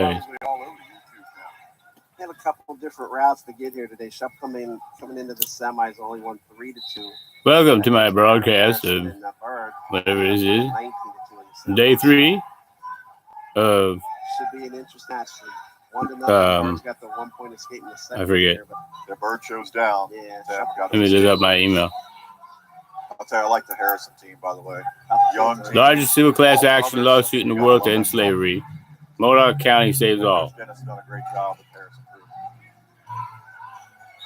They have a couple different routes to get here today. Shep coming into the semis only won 3-2. Welcome to my broadcast of whatever this is. Day 3 of should be an interesting match. 1-0. Got the 1 point escape in the second. I forget. Here, but the bird shows down. Yeah, let me look up my email. I'll tell you, I like the Harrison team, by the way. Young team. Largest civil class action lawsuit in the world to end slavery. Modoc County saves all. Dennis has done a great job with Harrison too.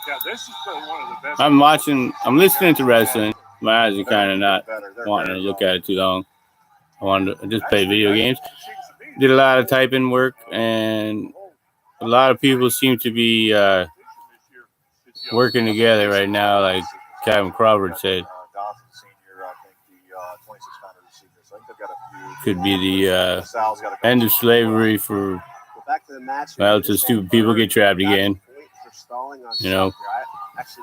Yeah, this is one of the best. I'm listening to wrestling. My eyes are kind of not wanting to look at it too long. I wanted to just play video games. Did a lot of typing work, and a lot of people seem to be working together right now, like Kevin Crawford said. Could be the end of slavery for, well, to stupid people get trapped again. You know,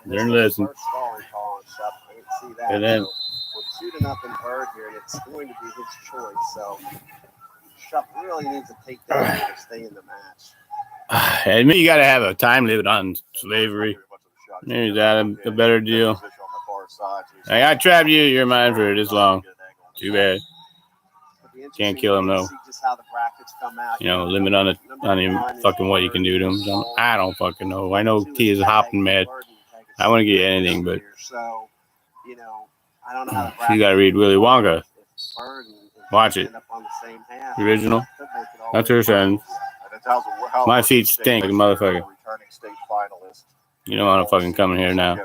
learn a lesson. And then, we're 2-0 Bird here, and it's going to be his choice. So, Shep really needs to take that to stay in the match. I mean, you got to have a time limit on slavery. Maybe that a better deal. I got trapped you. You're mine for this long. Too bad. Can't kill him though. You know, limit on fucking what you can do to him. So I don't fucking know. I know T is hopping mad. I want to get anything, but you gotta read Willy Wonka. Watch it. Original. That's her son. My feet stink like a motherfucker. You don't want to fucking come in here now.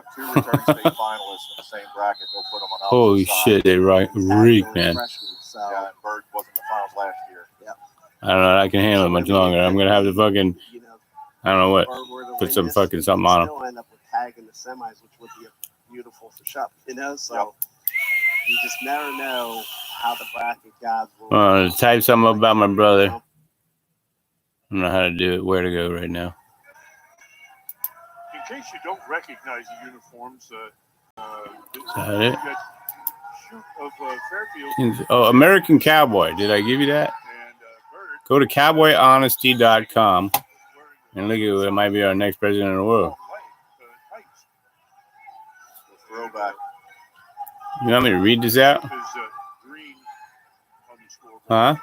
Holy shit, they reek, man. Yeah, and Bird wasn't in the finals last year. I don't know. I can handle it much longer. I'm gonna have to fucking, I don't know what, put some fucking something on them. End up with tag in the semis, which would be beautiful for Shep, So you just never know how the bracket gods will. Type something up about my brother. I don't know how to do it. Where to go right now? In case you don't recognize the uniforms, is that it? American Cowboy. Did I give you that? Go to cowboyhonesty.com and look at what might be our next president of the world. Throwback. You want me to read this out? Huh?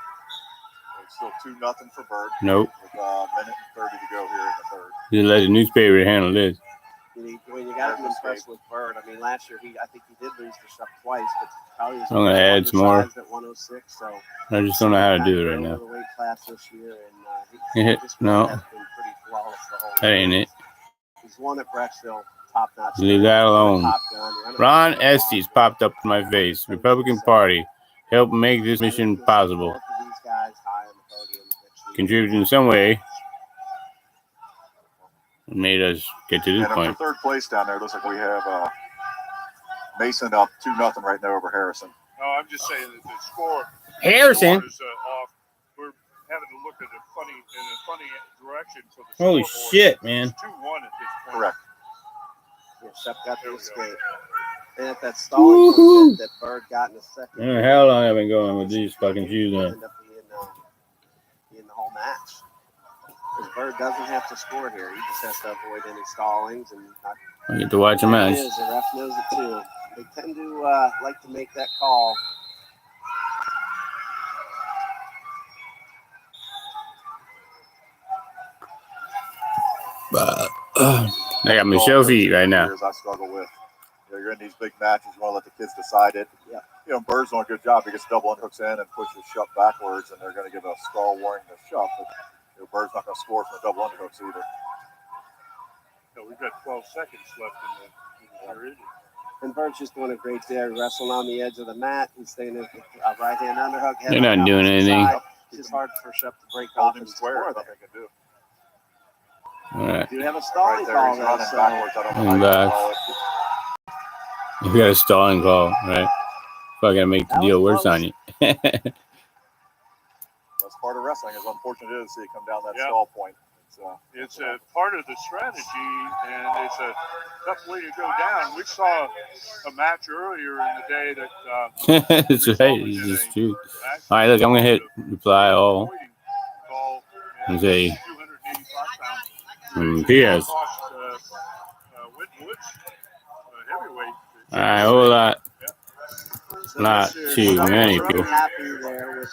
It's still 2-0 for Bird. Nope. With a minute and 30 to go here in the third. You let the newspaper handle this. When you got to be impressed with Bird. I mean, last year I think he did lose to Shep twice, but probably was I'm gonna add some more. At 106, so I just don't know how to do it right now. The weight class this year, and no, that ain't it. He's won at Brecksville, top notch. Leave that alone. Ron Estes popped up in my face. Republican Party helped make this mission possible. Contributed in some way. Made us get to this point. For third place down there, looks like we have Mason up 2-0 right now over Harrison. No, I'm just saying that the score. Harrison. Is off. We're having to look at in a funny direction for the holy shit, man. It's 2-1 at this point. Correct. Yeah, Shep got the escape. And at that stalling that Bird got in the second. How long have I been going with these fucking shoes on? End up being the whole match. Because Bird doesn't have to score here. He just has to avoid any stallings. And I get to watch a match. The ref knows it too. They tend to like to make that call. I got my show feet right now. I struggle with. You're in these big matches. You want to let the kids decide it. Yeah. You know, Bird's doing a good job. He gets double underhooks in and pushes Shep backwards, and they're going to give a stall warning to Shep. But Bird's not going to score from the double underhooks either. No, we've got 12 seconds left in the period. And Bird's just doing a great day, wrestling on the edge of the mat. He's staying in a right-hand underhook. They're not doing anything. It's just hard for Shep to break off and square. Nothing can do. All right. You have a stalling call there, so. I'm back. You got a stalling call, right? Fucking make the deal worse on you. That's part of wrestling. As unfortunate it is to see it come down that stall point. It's a part of the strategy, and it's a tough way to go down. We saw a match earlier in the day that. That's right. It's just true. All right, look, I'm gonna hit reply all. Let's say 285 pounds. PS. Cost Wynn Woods, heavyweight. A whole lot. So Not Mr. too Stump many was people. really happy there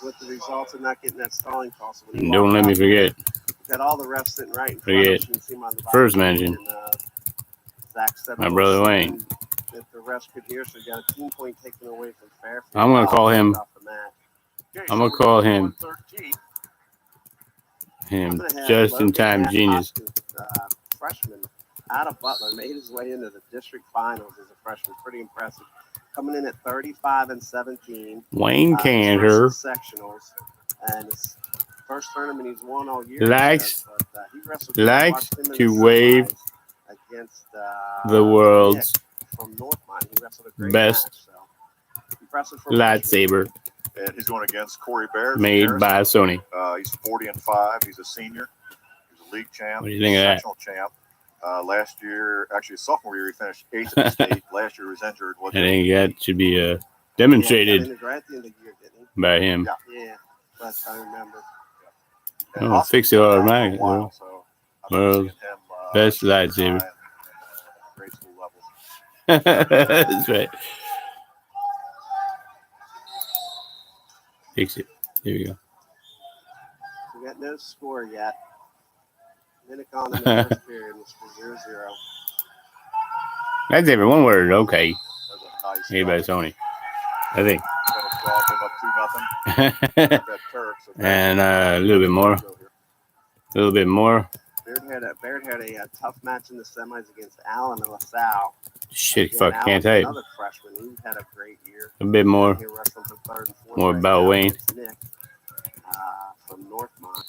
with the results of not getting that stalling call. So when he Don't walked let me out, forget. got all the refs sitting right in front Forget. of us. You can see him on the bottom. First mention. And, Zach said My brother Wayne. If the refs could hear, so he got a team point taken away from Fairfield. I'm gonna call him. Off the mat. Okay, I'm gonna call him 113. him I'm gonna have just in Logan time Matt genius. Hoskins, freshman out of Butler, made his way into the district finals as a freshman. Pretty impressive. Coming in at 35-17. Wayne His Cantor first sectionals and his first tournament he's won all year. likes He wrestled to wave against the world's Nick from Northmont. He wrestled a great best match. So impressive for lightsaber And he's going against Corey Bears. made by Sony. He's 40-5. He's a senior. He's a league champ. What do you think of that? Sectional champ. Last year, actually, sophomore year, he finished 8th at the state. Last year, he was injured. I think that should be demonstrated right at the end of the year, didn't he? by him. Yeah, that's I remember. And Oh, Hoskins fix it been around automatic, for a while, bro. so I've Well, been seeing him, best shine lightsaber. at grade school level. That's right. Fix it. There we go. We got no score yet. Minute on in the first period was for 0-0. Lightsaber, one word. Okay. That was a nice Made by Sony. I think. finished off him up 2-0. That Turk, so And a little bit more. A little bit more. Baird had a tough match in the semis against Allen and LaSalle. Shit, Again, fuck, Allen's can't type. another freshman. He had a great year. A bit more. He wrestled for third and fourth More right about now Wayne. against Nick from Northmont.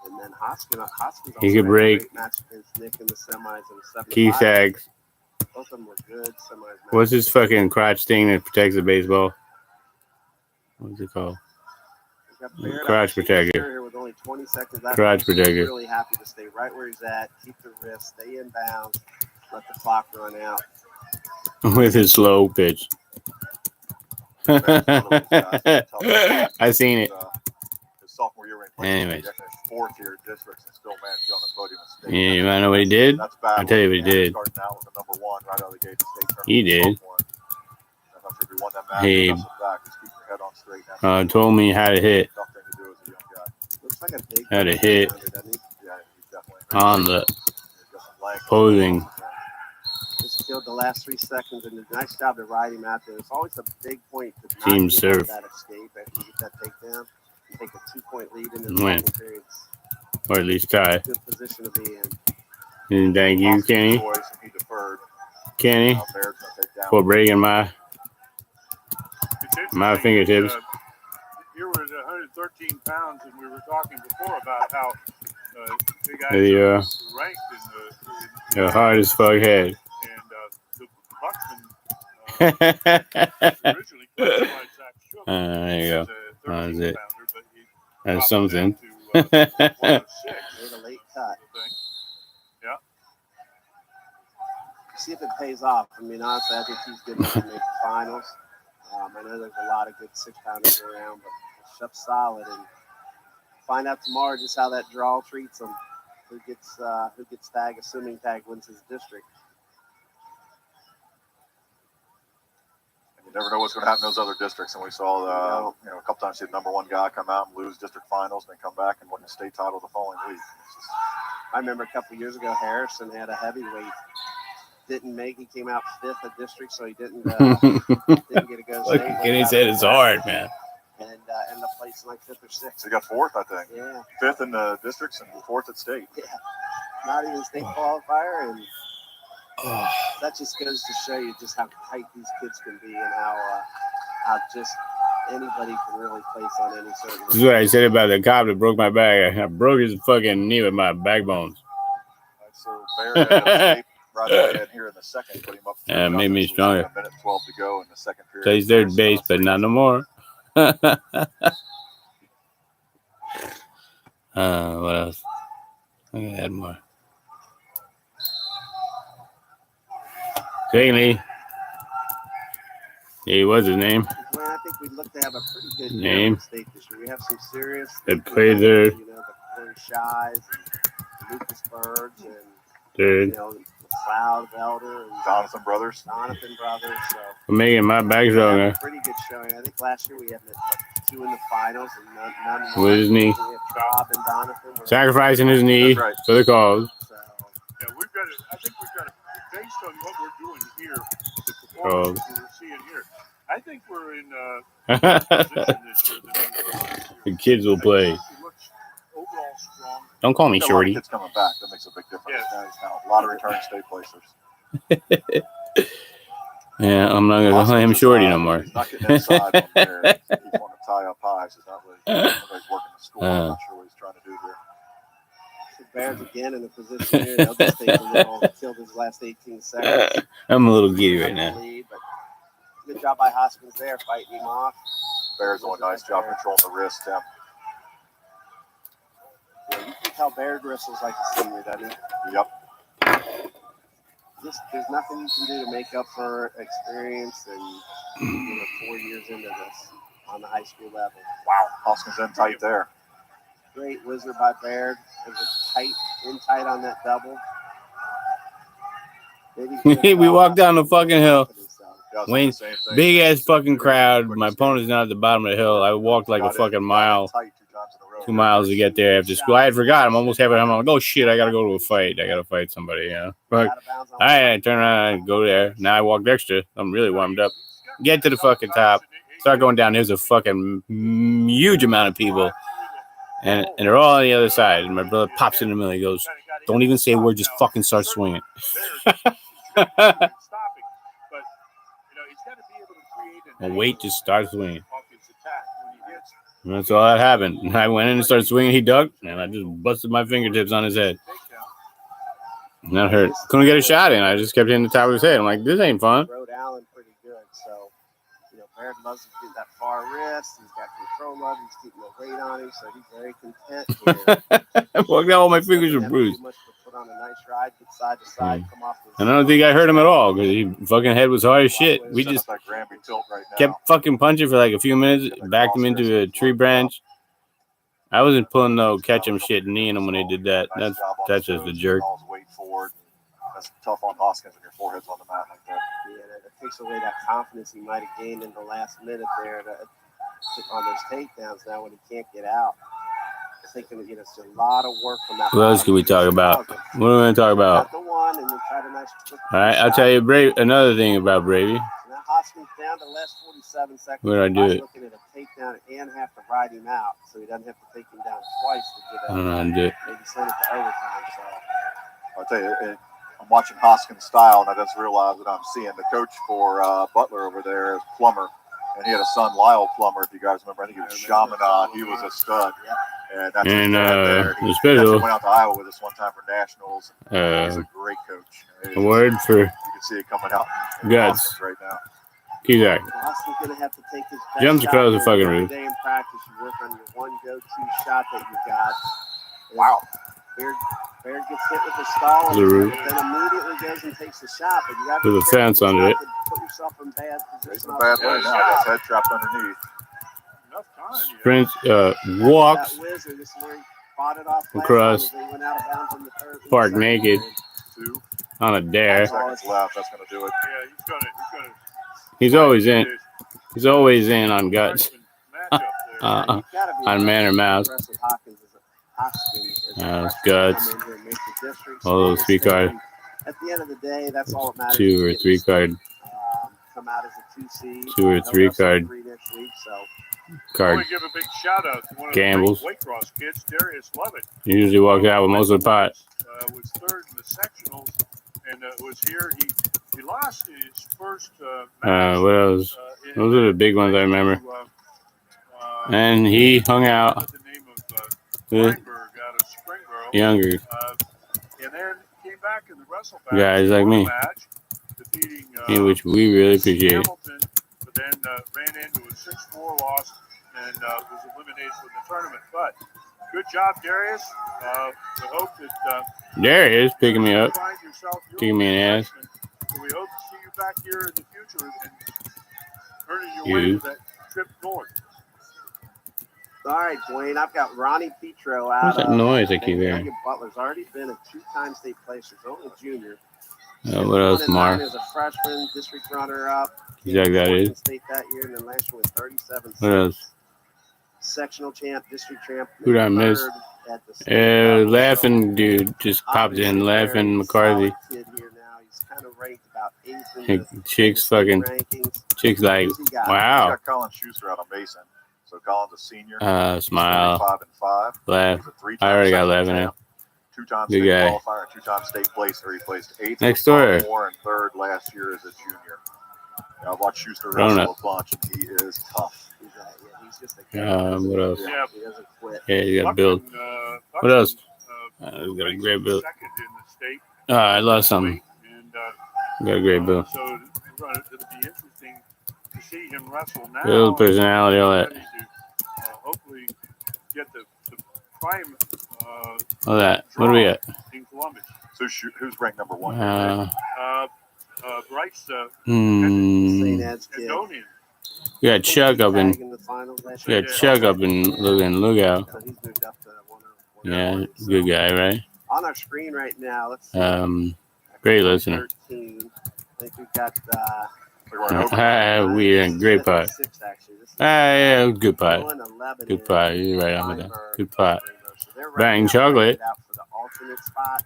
And then Hoskins He also could had a break. great match against Nick in the semis in the 7-5. Key tags. Both of them were good semis. What's this fucking crotch thing that protects the baseball? What's it called? Crotch protector. Here with only 20 seconds left. Crotch He's protector. Really happy to stay right where he's at. Keep the wrist. Stay in bounds. Let the clock run out. With his slow pitch. I seen it. His sophomore year when he played, Anyways. he finished 4th here in districts and still managed to get on the podium at state. Yeah, you wanna know what he did? That's bad. I'll tell you what he did. Starting out with the number 1 right out of the gate. State tournament. He did. I'm not sure if he won that match. He Back. Just keep your head on straight. That's told me how to hit. tough thing to do as a young guy. Looks like a big Had a hit rounder, doesn't he? Yeah, he's definitely on the he's got some length. posing. Just killed the last 3 seconds and did a nice job to ride him out there. It's always a big point to not Team give up serve. that escape after you get that takedown. You take a 2-point lead into the Win. second period. It's Or at least tie. a good position to be in. And thank you, Hoskins' Kenny. choice, and he deferred. Kenny, Baird's gonna take down. for breaking my It's interesting, fingertips. Here was 113 pounds, and we were talking before about how big guys The, are ranked in the hardest fuck head. and the Bucksman originally classified Zach Shook There you go. as a That's 13 it. pounder, but he That's dropped it something. down to 106. Made a late cut. Thing. Yeah. See if it pays off. I mean, honestly, I think he's good enough to make the finals. I know there's a lot of good 6-pounders around, but Shep's solid. And find out tomorrow just how that draw treats him. Who gets tag, assuming tag wins his district. And you never know what's going to happen in those other districts. And we saw, a couple times see the number 1 guy come out and lose district finals, and then come back and win the state title the following week. It's just, I remember a couple of years ago, Harrison had a heavyweight. Didn't make. He came out 5th at district, so he didn't get to go Look, state. Kenny said it's hard, man. And ended up placing like 5th or 6th. so he got 4th, I think. Yeah, 5th in the districts and 4th at state. not even state qualifier, and that just goes to show you just how tight these kids can be and how just anybody can really place on any certain. This is what I said about the cop that broke my back. I broke his fucking knee with my backbones. So Baird had to escape right away in here in the second, put him up. Yeah, it made me So stronger. A minute 12 to go in the second period. Plays third base, but not no more. What else? I can add more. Secondly, he was his name. Well, think we'd look to have a pretty good Name. state this year. We have some serious. They play there. You know, the Corey Shies, and Lucas Birds, and Dude. you know, Cloud Elder, and Jonathan Brothers. So I'm making my back a pretty good showing. I think last year we had like 2 in the finals and none with his knee. Bob and Donovan Sacrificing his knee right. for the cause. So, Yeah, I think we've got to, based on what we're doing here, the performance we're seeing here, I think we're in position this year than The kids will play. Overall strong. Don't call me Got a lot of Shorty. kids coming back. That makes a big difference. Yes. Guys. Now, a lot of returning state placers. Yeah, I'm not gonna call him Shorty no more. He's not getting inside on there. He's wanting to tie up highs. He's not really working the score. I'm not sure what he's trying to do here. the Bears again in the position here. They'll just take a little, kill his last 18 seconds. I'm a little giddy right now. Lead, but good job by Hoskins there, fighting him off. Bears doing a nice job controlling the wrist, Tim. Yeah, you can tell Bear wrestles like a senior, doesn't he? Yep. There's nothing you can do to make up for experience and 4 years into this on the high school level. Wow. Hoskins in tight there. Great wizard by Baird. It was tight on that double. We walked down the fucking hill. Wayne, Same thing. big ass fucking crowd. My opponent's not at the bottom of the hill. I walked like a fucking mile, 2 miles to get there after school. I had forgot. I'm almost halfway home. I'm like, oh shit, I gotta go to a fight. I gotta fight somebody, you know. But all right, I turn around and go there. Now I walked extra. I'm really warmed up. Get to the fucking top. Start going down. There's a fucking huge amount of people. And they're all on the other side. And my brother pops in the middle. He goes, don't even say a word, just fucking start swinging. And wait, just start swinging. And that's all that happened. And I went in and started swinging. He ducked, and I just busted my fingertips on his head. And that hurt. Couldn't get a shot in. I just kept hitting the top of his head. I'm like, this ain't fun. Rhode Allen pretty good. So, Baird loves to get that far wrist. He's got control of it. He's keeping the weight on him, so he's very content. Well, all my fingers are bruised. Put on a nice ride, get side to side, come off and I don't think I hurt him at all because his fucking head was hard as shit. We just kept fucking punching for like a few minutes, backed him into a tree branch. I wasn't pulling no catch him shit and kneeing him when they did that. That's just a jerk. That's tough on Hoskins when your forehead's on the mat like that. Yeah, that takes away that confidence he might have gained in the last minute there on those takedowns now when he can't get out. I think it's a lot of work from that. What else can we talk about? What are we going to talk about? All right, I'll tell you another thing about Bravey. Now Hoskins down to the last 47 seconds. Where did I do it? Looking at a takedown and have to ride him out, so he doesn't have to take him down twice to get I don't know how to do it. Maybe send it to overtime. So I'll tell you, I'm watching Hoskins' style, and I just realized that I'm seeing the coach for Butler over there is Plummer, and he had a son, Lyle Plummer, if you guys remember. I think he was Chaminade. He was a stud. Yep. And that's the he special went out to Iowa with us one time for nationals. He's a great coach. Award for you can see it coming out in guts Hoskins right now. Kizak. Austin's gonna have to take his best Jumps across the fucking roof. Day in practice, you work on your one go-to shot that you got. Wow. Baird gets hit with a stall, The roof. and then immediately goes and takes the shot. But you got There's a fence under it. Put yourself in bad He's position. in a bad way now. That's head trapped underneath. Enough time. Sprint walks That wizard, this is where he fought it off across they went out of bounds in the third. park naked 2 on a dare. seconds left. That's going to do it. Yeah, he's gonna. He's always in. He's always in on guts. Matchup there. On man or mouse. That's guts. All those 3 card. At the end of the day, that's all that matters. 2 or 3 card. Come out as a 2 seed. 2 or 3 card. Next week, so. I Card. want to give a big shout out to one of Gambles. the Waycross kids, Darius Lovett. He usually walks out with most of the pot. Was third in the sectionals, and was here. He lost his first match. What else? Those are the big ones I remember. And he hung out The name of with Steinberg out of Springboro. younger And then came back in the wrestle guys like me, match, defeating which we really appreciate. Hamilton, but then ran into a 6-4 loss and was eliminated from the tournament. But good job, Darius. We hope that There he is, picking me up, find yourself your kicking me in the ass. freshman. So we hope to see you back here in the future and earning your way to that trip north. All right, Dwayne. I've got Ronnie Petro out. What's that noise I keep Young hearing? Butler's already been a two-time state placer. He's only a junior. What else, 1-9 Mark? as a freshman, district runner-up. Exactly that Came is. to state that year, and then last year with 37 What else? sectional champ, district champ. Who did I miss? At the state level. Laughing dude just popped in. Laughing McCarthy. Kid here now. He's kind of ranked about 8th in the Chicks state fucking. rankings. Chicks like, Who's he got? We wow. got Colin Schuster out of Mason. So Colin's a senior. Smile. 35-5. Laugh. He's a three-time I already got sectional laughing champ, at. two-time Good state guy. qualifier, and two-time state placer. He placed 8th Next for door. sophomore and 3rd last year as a junior. I watched Schuster Ronut. wrestle a bunch, and he is tough. He's just a What else? Yeah. He doesn't quit. Yeah, you got Bill. What else? We got a great Bill. Second in the state. I lost something. And, We got a great Bill. So it'll be interesting to see him wrestle now. Bill, personality, all that. Ready to, hopefully get the prime All that. What do we got? in Columbus. So who's ranked number 1? Bryce St. We Ed's kid. Andonian. got Chuck up in. In the finals last We year. got Chuck up in Lookout. So he's moved up to 101. Yeah, So good guy, right? on our screen right now, let's see. Great listener. 13. I think we've got We in great pot. 6, actually. This is Yeah, good pot. 11 Good in pot. You're right on with that. Feinberg, Good pot. So they're right Bang now chocolate. ranked out for the alternate spot.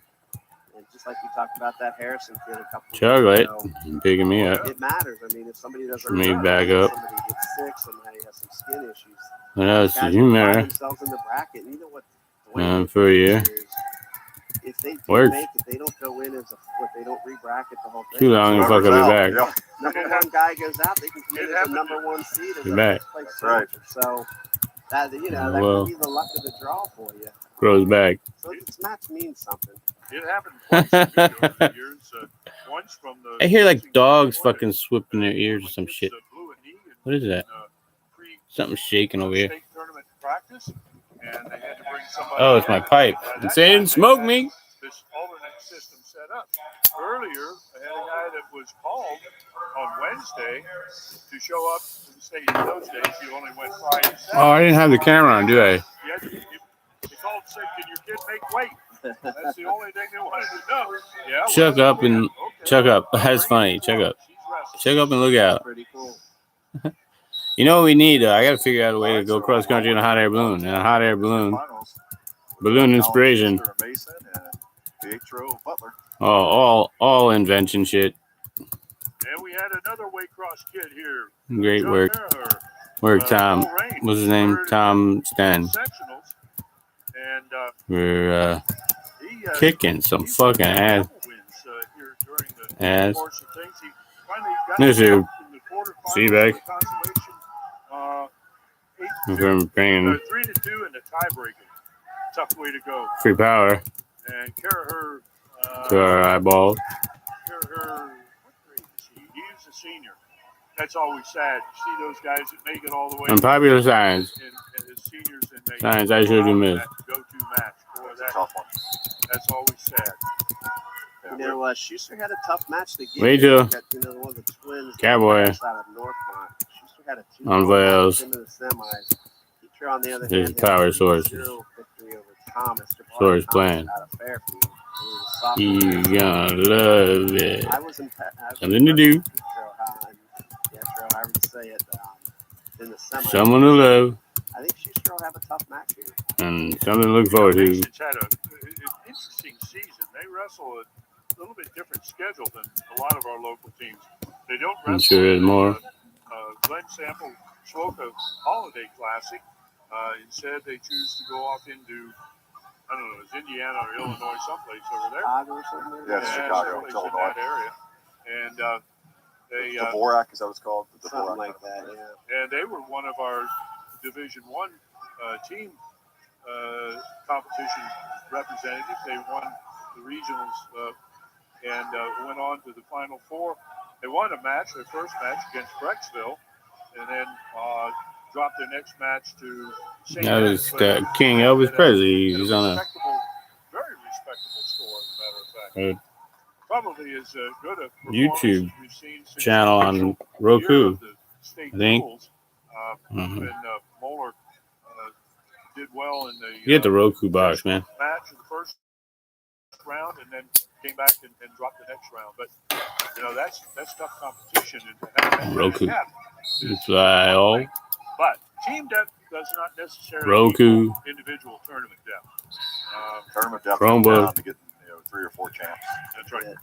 And just like we talked about that Harrison kid a couple Chocolate. of weeks ago, Picking me up. it matters. I mean, if somebody doesn't Me back up. somebody gets sick, somebody has some skin issues. What else Guys did you can find matter? themselves in the bracket. And you know what? Dwayne For a year. is if they do Works. make it, they don't go in as they don't re-bracket the whole thing. Too long and fuck, I'll be back. Yeah. Number one guy goes out, they can come in as the number 1 seed. As Be a back. place That's right. finisher. So that that Well. could be the luck of the draw for you. Grows back. So this match means something. It happened twice over the years. Once from the I hear like dogs fucking swooping their ears or some shit. blew a knee in, What is that? pre- Something's shaking over here. state tournament practice, and they had to bring somebody Oh, it's my in. pipe. That It's saying time smoke they me. had This alternate system set up. Earlier, they had a guy that was called on Wednesday to show up to the state. In those days, you only went Friday and Saturday. Oh, I didn't have the camera on, do I? They called and said, "Can your kid make weight?" That's the only thing they wanted to know. Yeah. Chuck well, up and okay. chuck up. That's funny. Chuck up. She's wrestling. Check up and look out. Pretty cool. You know what we need? I got to figure out a way to go cross country in a hot air balloon. And a hot air balloon. Balloon inspiration. Mason and Pietro Butler. Oh, all invention shit. And we had another weight cross kid here. Great John work. Maher, Work, Tom. Bill Raines, What's his name? third Tom Sten. sectionals. And We're he kicking some he's fucking had ass. couple wins, here during the Ass. course of things. He finally got There's to your in the quarterfinals feedback. of the consolation. From bringing 3-2 in the tiebreaker. Tough way to go. free power And Karaher, to our eyeballs. Karaher, what grade is he? He's a senior. That's always sad. You see those guys that make it all the way. Unpopular science. And as seniors, and they Science, I showed you miss. Go-to match. Boy, Tough one. that's always sad. You know, Schuster had a tough match to get. Me too. Got, one of the twins. Cowboy. Out of Northmont. Schuster had a 2 On Vales. into the semis. Peter, on the other His hand, power had a source. 0 victory over Thomas. Source Thomas plan. Out of Fairfield. He was a You sophomore. gonna love it. I was Something to do. Pietro, however you say it, in the semis. Someone to love. I think Schuster will have a tough match here. And something to look forward to. Mason's had an interesting season. They wrestle a little bit different schedule than a lot of our local teams. They don't wrestle. I'm sure there's more. Glen Sample Swoka Holiday Classic. Instead, they choose to go off into, I don't know, it's Indiana or Illinois, someplace over there. Chicago or something? Yeah, Chicago, someplace in Illinois. that area. And they Dvorak, is that what it's called? The Something Dvorak. like that, yeah. and they were one of our Division I team competition representatives. They won the regionals and went on to the Final Four. They won a match, their first match against Brecksville, and then dropped their next match to St. That was Edmunds, King but Elvis at Presley. a He's on a very respectable score, as a matter of fact. Probably as good a performance YouTube we've seen since channel the on official year Roku. of the state I think. rules. Mhm. And Moeller did well in the Get the Roku box, man. match in the first round, and then came back and dropped the next round. But that's tough competition. And Roku. is Fly all. But team depth does not necessarily Roku. equal individual tournament depth. Tournament depth Chromebook. down to get 3 or 4 champs. That's right. And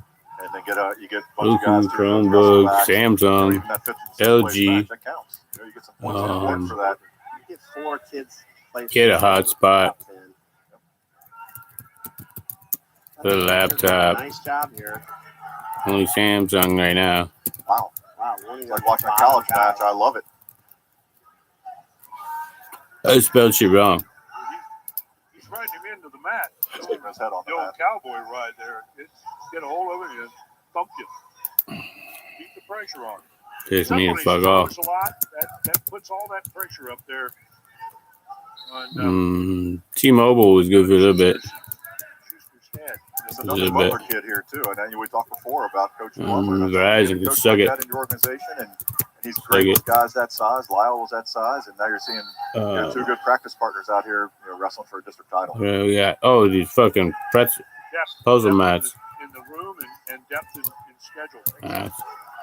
then you get a bunch Roku, of guys Chromebook, Samsung, even that 56th LG. place match, that counts. You get some points on the board for that. You get 4 kids. Get a hotspot. Top 10. Put a laptop. Nice job here. Only Samsung right now. Wow. Wow. It's like watching a college match. I love it. I spelled shit wrong. He's riding him into the mat. Just keeping his head on The the old mat. cowboy ride there. Get a hold of it and thump you. Keep the pressure on. Piss me the Somebody fuck off. scores a lot. That puts all that pressure up there. On, T-Mobile was good for a little bit. Schuster's head. There's A another little Butler kid here too. And we talked before about Coach Plummer. Verizon can suck it. That in your organization, and he's great with guys that size. Lyle was that size, and now you're seeing 2 good practice partners out here, wrestling for a district title. We got these fucking puzzle mats. In the room and depth in schedule.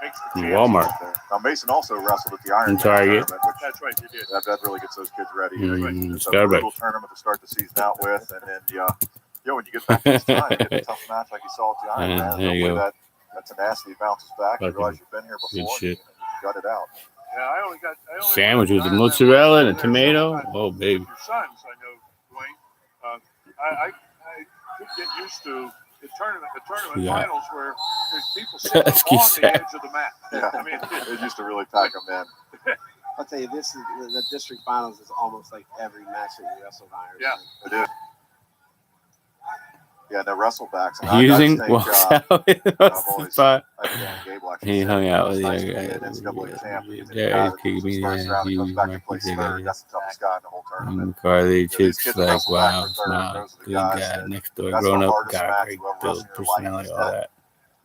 Makes the Walmart. Now Mason also wrestled at the Iron Man Target. tournament, which That's right, you did. that really gets those kids ready. It's a Starbucks. brutal tournament to start the season out with, and then when you get back this time, you get a tough match like you saw at the Iron Man. there you go. That tenacity bounces back. You Fucking realize you've been here before. good shit. And you got it out. Yeah, I only Sandwich with the Iron Man mozzarella and a there tomato. sometime Oh, baby. Your sons, I know, Dwayne. I could get used to the tournament Yeah. finals where there's people sitting That's on sad. the edge of the mat. Yeah. I mean, It used to really pack them in. I'll tell you, this is the district finals is almost like every match that you wrestle Iron. Yeah. It is. Yeah, the wrestlebacks. Using I walks think, out in the always- spot. I think Gable actually He said hung out with nice the to be guy. an NCAA champ. He's in Yeah, the he's guy kicking that me first down. round, he He comes was back my and plays kid. third. That's the toughest guy in the whole tournament. Carly These chicks kids like, wrestle back wow, for third. smile, Those are the good guys guy, that- next door, that's grown the up hardest guy, match great you'll ever build, wrestle in your life. personality, Is all that that.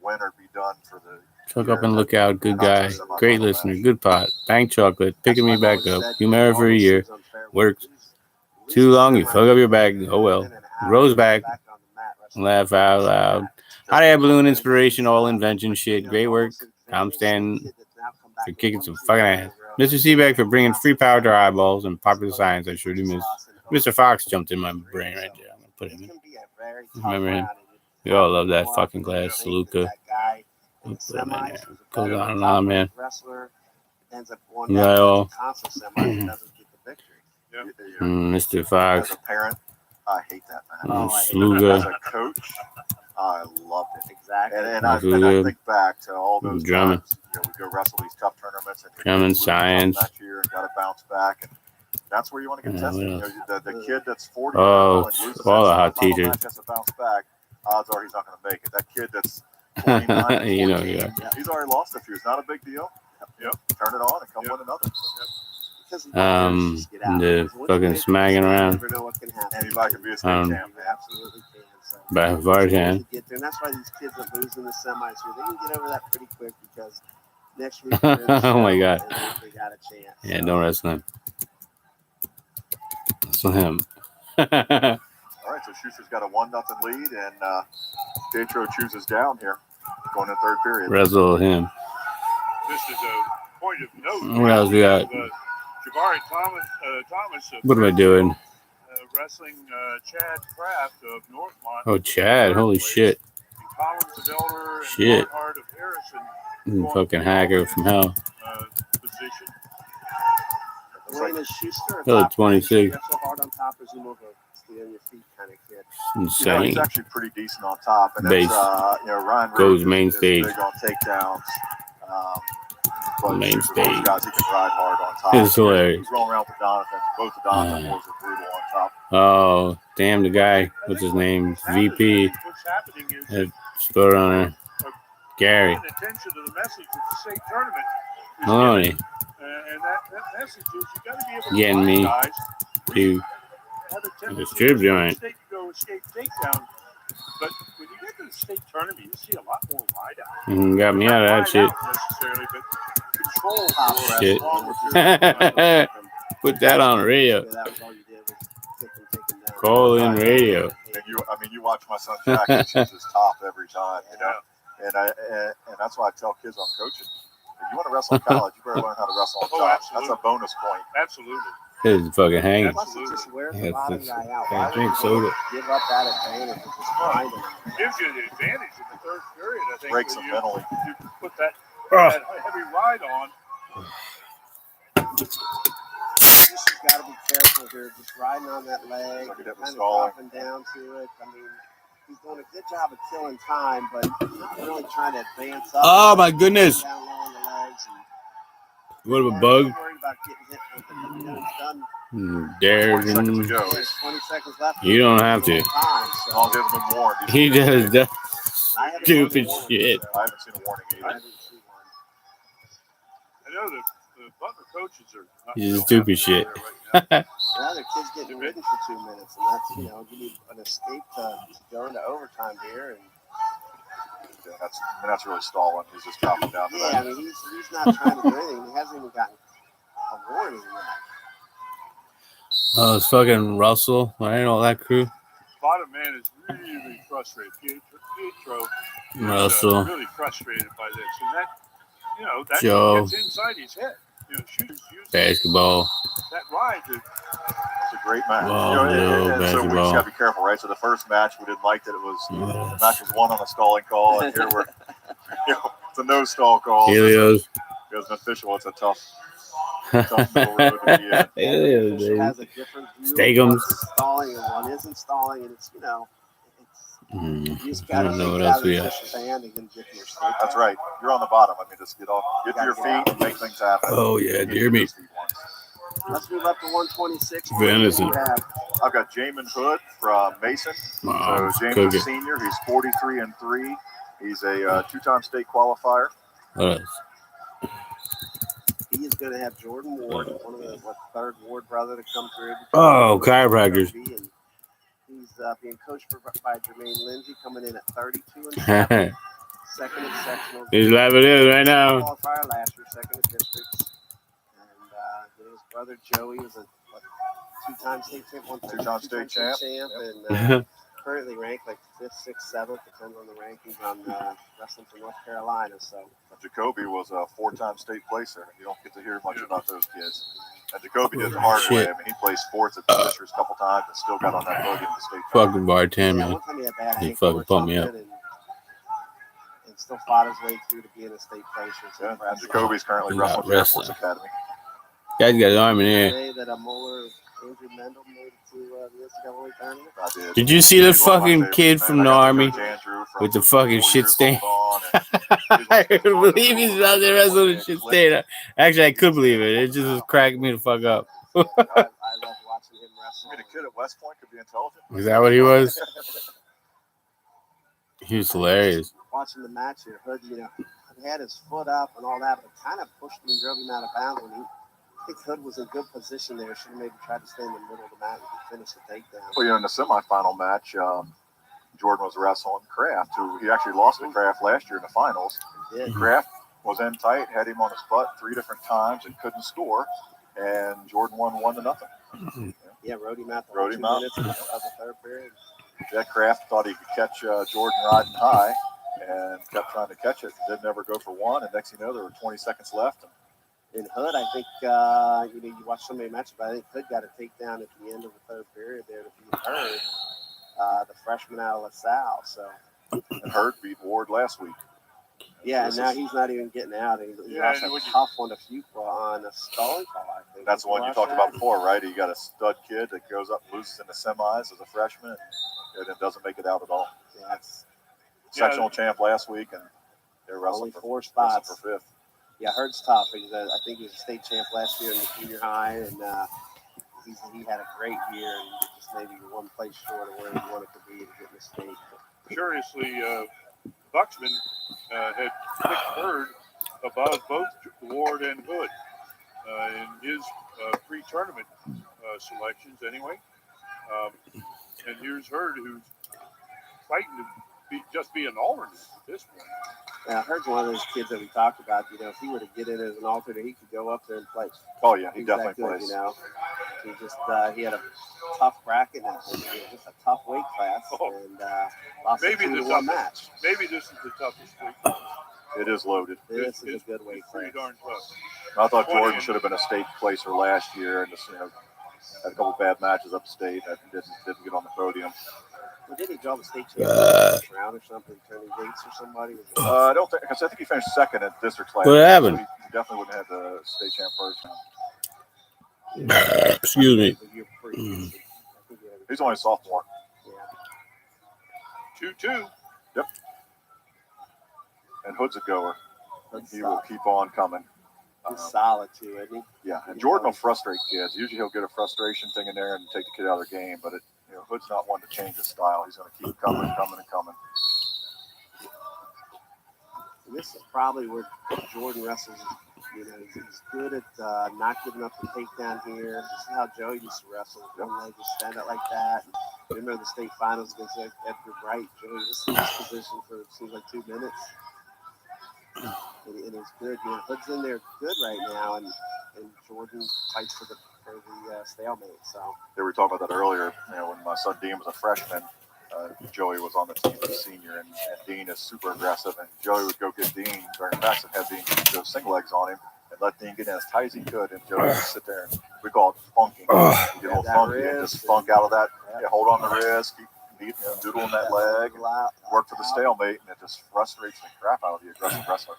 win or be done for the Chuck up and look out, good guy, great listener, good pot, bank chocolate, picking me back up, humor for a year, works. Too long, you fuck up your back, oh well. Grows back, laugh out loud. Hot air balloon inspiration, all invention shit, great work. Tom Stanton for kicking some fucking ass. Mr. Seaback for bringing free power to our eyeballs and popular science, I sure do miss. Mr. Fox jumped in my brain right there. I'm gonna put him in. Remember him? We all love that fucking glass, Saluka. Put him in there. Goes on and on, man. Lyle. Mr. Fox. As a parent, I hate that, man. As Sluga. a coach, I loved it. Exactly. And I think back to all those Drummond. times, we go wrestle these tough tournaments and Drummond, lose a tough Science. match here and got to bounce back, and that's where you want to get Yeah, tested. what The kid that's 40 Oh, and loses all the that hot final teachers. match, has to bounce back. Odds are he's not going to make it. That kid that's 29 and You know, 14, yeah. he's already lost a few. It's not a big deal. Yep. Turn it on and come Yep. win another. The fucking smacking around. Anybody can be a state champ. Man. Absolutely can. So By Vartan. get there. And that's why these kids that lose in the semis here, they can get over that pretty quick because next week they're in the Oh my show God. and they got a chance. Yeah, So, don't wrestle him. Wrestle him. All right, so Schuster's got a 1-0 lead, and Pietro chooses down here, going in third period. Wrestle him. Just as a point of note, What else we got? Jabari Thomas. What am I doing? Wrestling Chad Kraft of Northmont. Oh, Chad. Holy shit. And Collins of Elder and Shit. Barnhart of Harrison. Fucking hacker from hell. Position. Wayne is Schuster. Oh, 26. That's so hard on top as you move a stay on your feet kind of kid. Insane. He's actually pretty decent on top, and Base. it's, Ryan Goes Rhodes main is stage. big on takedowns. But Main Schuster, those stage. guys, he can ride hard on top. It's hilarious. He's rolling around with the Donovan. Both the Donovan boys are brutal on top. Oh, damn, the guy. What's his name? VP. What's happening is That store owner. Gary. paying attention to the message of the state tournament. is Maloney. given. And that message is you got to be able to Getting find me guys to have a tendency the strip to joint. go escape takedown. But when you get to the state tournament, you see a lot more ride out. Got me out of that shit. Necessarily, but control top for breath. Shit. along with your Put that on the radio. Yeah, that was all you did was kick him, take him down. Call in radio. And you watch my son Jack. He shoots his top every time, you know. And that's why I tell kids I'm coaching. If you want to wrestle in college, you better learn how to wrestle on top. That's a bonus point. Absolutely. This is fucking hanging. Plus, it just wears the Yeah, bottom it's- guy out. yeah, Why drink would you soda. give up that advantage and just grind him? Gives you the advantage in the third period, I think. Breaks that him mentally. You put that heavy ride on. Just got to be careful here, just riding on that leg, Look at it, kind of stalling. dropping down to it. I mean, he's doing a good job of killing time, but not really trying to advance up. Oh my goodness. Down low on the legs. What a And bug. not worried about getting hit with it. You know, it's done. 20 seconds to go. There's 20 seconds left. You don't have to. Time, As long as he hasn't been warned. He does that I haven't stupid seen one. shit. I haven't seen a warning I either. haven't seen one. I know the Butler coaches are not This is real stupid happy shit. there right now. Now the kid's getting ridden for 2 minutes, and that's, you know, you need an escape to go into overtime here. And Yeah, that's really stalling. He's just dropping down to yeah, I that. mean, he's not trying to do anything. He hasn't even gotten a warning yet. Oh, it's fucking Russell. I ain't all that crew. Bottom man is really frustrated. Pietro is Russell. really frustrated by this, and that, you know, that Joe. gets inside his head. You know, shooters use Basketball. that ride to It's a great match. Wow, You know, no, and so we just basketball. got to be careful, right? So the first match we didn't like that it was Yes. the match was won on a stalling call, and here we're it's a no stall call. Helios. As an official, it's a tough middle road to be in. Helios, Official baby. has a different view Steakums. of what's stalling and what isn't stalling, and it's, you know, you just I got to don't know take what it else out of we the got. official's hand and get your steak. That's right. You're on the bottom. I mean, just get to your feet and make things happen. Oh, yeah, dear me. Let's move up to 126. Venison. What do you have? I've got Jamin Hood from Mason. Mom's So Jamin's a cooking. senior. He's 43-3. He's a two-time state qualifier. What else? He is going to have Jordan Ward, one of the third Ward brother to come through. Oh, chiropractors. And he's being coached by Jermaine Lindsay, coming in at 32-7, second in sectionals. He's live it is right now. Qualifier last year, second in districts. And his brother Joey was a two-time state champ, Two-time state champ. and currently ranked like 5th, 6th, 7th, depends on the rankings on wrestling from North Carolina. So Jacoby was a four-time state placer. You don't get to hear much about those kids. And Jacoby did the hard way. I mean, he placed fourth at the districts a couple times and still got on that podium in the state. Fucking bartend, yeah, man. one time he had bad He ankle fucking or pumped me something, up. and still fought his way through to being a state placer. So Yeah, and Jacoby's currently Yeah, wrestling for Air Force wrestling. Academy. Guy's got his arm in there. Today that Muller, Andrew Mendel made it to the NCAA tournament. I did. Did you see the He's one of my fucking favorites, kid man. from I the got to army coach Andrew from with the fucking 4 shit years stain? old on, and I couldn't believe he's out there wrestling with shit stain. Actually, I could believe it. It just was cracking me the fuck up. I love watching him I wrestle. mean, a kid at West Point could be intelligent. Was that what he was? He was hilarious. Watching the match here, Hood, you know, he had his foot up and all that, but kind of pushed him and drove him out of bounds. When I think Hood was in good position there. Should have maybe tried to stay in the middle of the mat and finish the takedown. Well, you know, in the semifinal match, Jordan was wrestling Kraft, who he actually lost to Kraft last year in the finals. He did. Kraft was in tight, had him on his butt 3 different times and couldn't score. And Jordan won 1-0. Yeah, rode him out the Rode whole him 2 out. minutes of the third period. Jack Kraft thought he could catch Jordan riding high and kept trying to catch it. Didn't ever go for one. And next thing you know, there were 20 seconds left. In Hood, I think, you know, you watch so many matches, but I think Hood got a takedown at the end of the third period there to beat Hurd, the freshman out of LaSalle. So, And Hurd beat Ward last week. yeah, and This now is- he's not even getting out. He Yeah, lost and a would you- tough one to Fuqua on a stalling call, I think. That's the one you watch talked that? about before, right? You got a stud kid that goes up and loses in the semis as a freshman and then doesn't make it out at all. Yeah, that's Sectional champ last week, and they're only wrestling 4 wrestling spots. for fifth. Yeah, Hurd's tough. I think he was a state champ last year in the junior high, and he had a great year, and just maybe one place short of where he wanted to be to get in the state. curiously, Buxman had picked Hurd above both Ward and Hood in his pre-tournament selections anyway. And here's Hurd, who's fighting to just be an alternate at this point. Yeah, I heard one of those kids that we talked about. You know, if he were to get in as an alternate, he could go up there and play. Oh yeah, he He's definitely that good, plays. You know, he had a tough bracket and just a tough weight class, and lost Maybe a 2-1 the toughest match. Maybe this is the toughest weight class. It is loaded. This is a good weight class. Pretty darn tough. I thought Jordan should have been a state placer last year, and just had a couple bad matches upstate. That didn't get on the podium. Well, did he draw the state championship round or something? Turning Gates or somebody? I don't think, because I think he finished second at districts last What year. happened? So he definitely wouldn't have had the state champ first round. Excuse me. He's only a sophomore. Yeah. 2-2. Yep. And Hood's a goer. He will keep on coming. He's solid too, isn't he? Yeah, and Jordan will frustrate kids. Usually he'll get a frustration thing in there and take the kid out of the game, but Hood's not one to change his style. He's going to keep coming. And this is probably where Jordan wrestles. You know, he's good at not giving up the takedown here. This is how Joey used to wrestle. One leg just stand out like that. And remember the state finals against Edgar Bright? Joey was in this position for it seems like 2 minutes. And it's good. You know, Hood's in there good right now, and Jordan fights for the stalemate. So they were talking about that earlier. When my son Dean was a freshman, Joey was on the team as a senior, and Dean is super aggressive, and Joey would go get Dean during practice and have Dean go single legs on him and let Dean get in as tight as he could, and Joey would just sit there and we call it funking. You get a little funky and just funk out of that. Yeah, hold on the wrist, keep doodling that leg, work for the stalemate, and it just frustrates the crap out of the aggressive wrestler.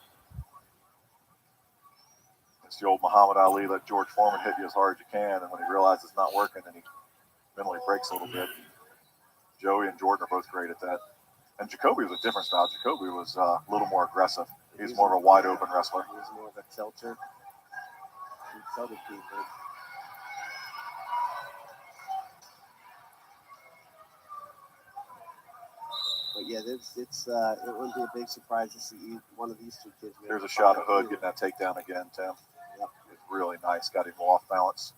It's the old Muhammad Ali, let George Foreman hit you as hard as you can, and when he realizes it's not working, then he mentally breaks a little bit. Joey and Jordan are both great at that. And Jacoby was a different style. Jacoby was a little more aggressive. He's more of a wide open wrestler. He was more of a tilter. He tilted people. But yeah, it wouldn't be a big surprise to see one of these two kids. Here's a shot of Hood getting that takedown again, Tim. Yep. It's really nice. Got him off balance.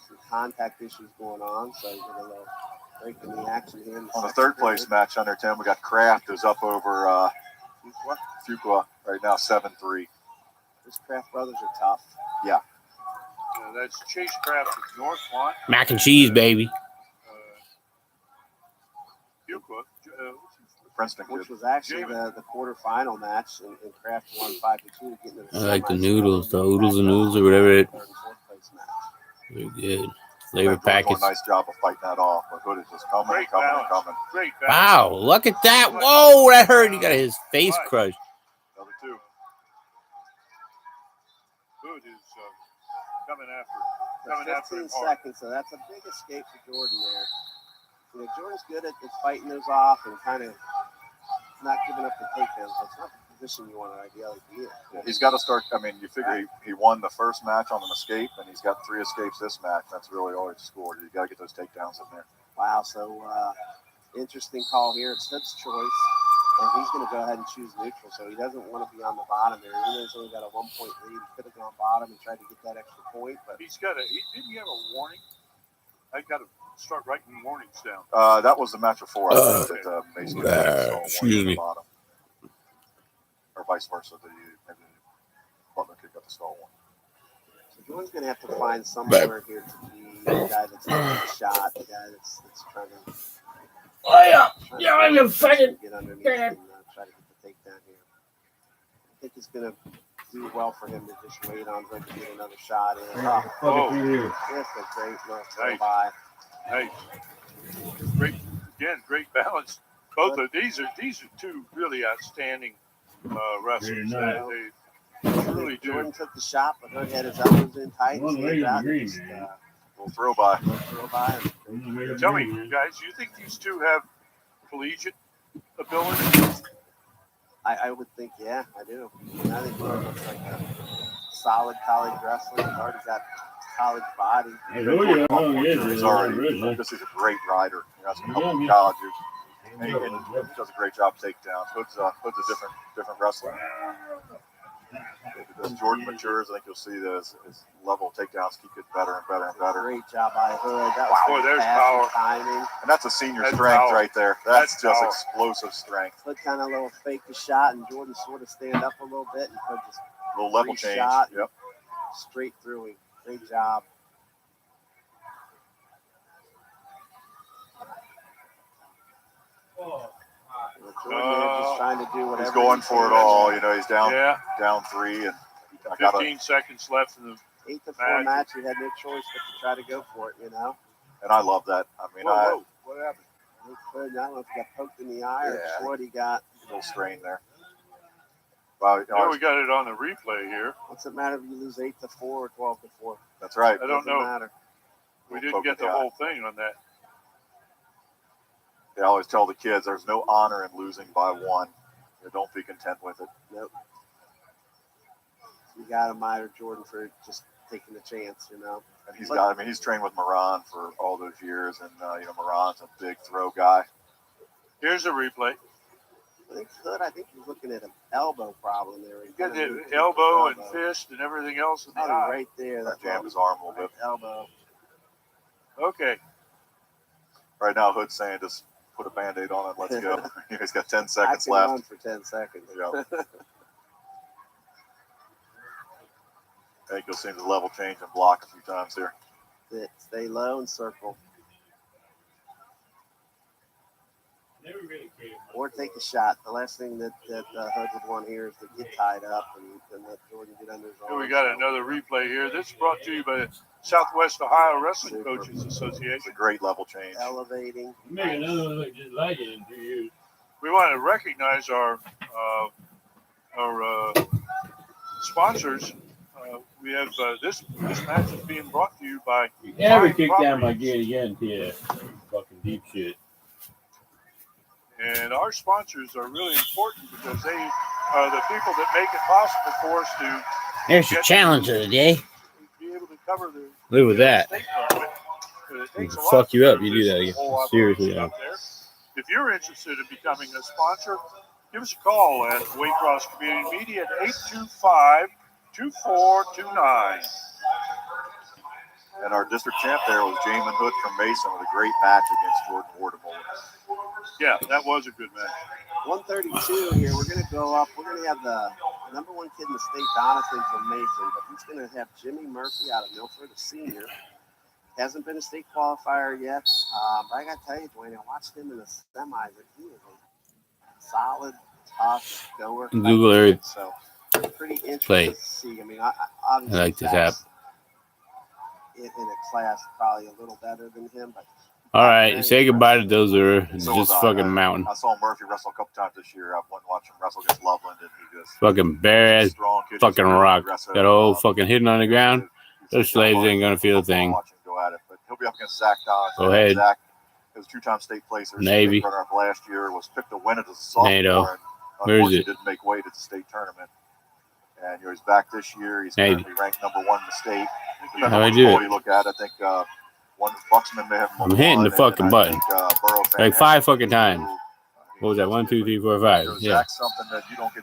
Some contact issues going on, so you get a little break in the action here. On the third place match under Tim, we got Kraft who's up over Fuqua right now, 7-3. These Kraft brothers are tough. Yeah. That's Chase Kraft of Northmont. Mac and cheese, baby. Fuqua. Princeton Which kid. was actually the quarterfinal match, and Kraft won 5-2 to get into the I like the noodles, the oodles and noodles or whatever. third and fourth place match. They're good. Flavor Doing a packets. nice job of fighting that off, but Hood is just coming. Great balance. Great balance. Wow, look at that. Whoa, that hurt. He got his face crushed. Another two. Hood is coming after 15 him hard. seconds, so that's a big escape for Jordan there. Jordan's good at fighting those off and kind of not giving up the takedowns. That's not the position you want to ideally be in. Yeah, he's got to start. I mean, you figure he won the first match on an escape, and he's got 3 escapes this match. That's really all he's scored. You got to get those takedowns in there. Wow, so interesting call here. It's Hood's choice, and he's going to go ahead and choose neutral. So he doesn't want to be on the bottom there. Even though he's only got a 1-point lead, he could have gone bottom and tried to get that extra point. But Didn't he have a warning? I got to start writing warnings down. That was the match before. I think that Mason excuse me. Bottom. Or vice versa. Maybe Butler could get the stall one. So Jordan's going to have to find somewhere here to be the guy that's taking the shot, the guy that's trying to. I'm fucking. Get underneath and try to get the takedown here. I think it's going to do well for him to just wait on Hood to get another shot in. That's a great little throw by. Hey, great balance. Both of these are two really outstanding wrestlers. They truly do. Jordan took the shot, but Hood had his elbows in tight. Little throw by. Tell me, guys, you think these two have collegiate ability? I would think, yeah, I do. I think Jordan looks like a solid college wrestler. He's already got college body. He's already. This is a great rider. That's a couple of college. He does a great job takedowns. Hood's a different wrestler. As Jordan matures, I think you'll see that his level of takedowns keep getting better and better and better. Great job by Hood. That was Boy, there's fantastic power. timing. And that's a senior That's strength power. right there. That's That's just power. explosive strength. Hood kind of a little fake the shot, and Jordan sort of stand up a little bit, and Hood just A little level free change. shot. Yep. straight through him. Great job. Jordan there just trying to do whatever. He's going for it all. You know, he's down down 3, and 15 seconds left in the 8-4 match. He had no choice but to try to go for it. You know. And I love that. I mean, whoa. What happened? I don't know if he got poked in the eye or what he got. A little strain there. Well, we got it on the replay here. What's it matter if you lose 8-4 or 12-4? That's right. I don't know. Matter. We didn't get the whole thing on that. I always tell the kids there's no honor in losing by 1. You don't be content with it. Nope. You got to admire Jordan for just taking the chance, you know. And he's trained with Moran for all those years, and Moran's a big throw guy. Here's a replay. I think he's looking at an elbow problem there. He got the elbow and fist and everything else in the eye. Right there. That jammed his arm a little bit. Elbow. Okay. Right now, Hood's saying just put a Band-Aid on it. Let's go. He's got 10 seconds I can left. run for 10 seconds. Yeah. I think you'll see the level change and block a few times here. Stay low and circle. Or take a shot. The last thing that Hood would want here is to get tied up and let Jordan get under his arm. Here we got another replay here. This is brought to you by the Southwest Ohio Wrestling Coaches Association. It's a great level change. Elevating. Make another one look just like it in 2 years. We want to recognize our sponsors. We have this match is being brought to you by. You never kick down my gate again, Tia. Fucking deep shit. And our sponsors are really important because they are the people that make it possible for us to. There's your challenge of the day. Be able to cover the. Live with that. Fuck you up. You do that again. Seriously. Yeah. If you're interested in becoming a sponsor, give us a call at Waycross Community Media at 825-2429. And our district champ there was Jamin Hood from Mason with a great match against Jordan Wardable. Yeah, that was a good match. 132 here. We're going to go up. We're going to have the number 1 kid in the state, Donathan from Mason, but he's going to have Jimmy Murphy out of Milford, a senior. Hasn't been a state qualifier yet. But I got to tell you, Dwayne, I watched him in the semis, and he is a solid, tough goer. Google Earth. So pretty interesting to see. I mean, obviously, I like this app. In a class, probably a little better than him, but. All right, say goodbye to Dozer. It's just fucking mountain. I saw Murphy wrestle a couple times this year. I went and watched him wrestle against Loveland, and he just fucking bare ass fucking rock. That whole fucking hidden on the ground. Those slaves ain't gonna feel a thing. Watch him go at it, but he'll be up against Zach Donaldson. Go ahead. Zach was a 2-time state placer. Navy. Runner up last year, was picked to win it as a sophomore. NATO. And Where is it? Didn't make weight at the state tournament. And he's back this year. He's Navy. currently ranked number 1 in the state. How I do it? You look at, I think one Buxman may have. I'm hitting the fucking button like 5 fucking times. What was that? 1, 2, 3, 4, 5. Yeah.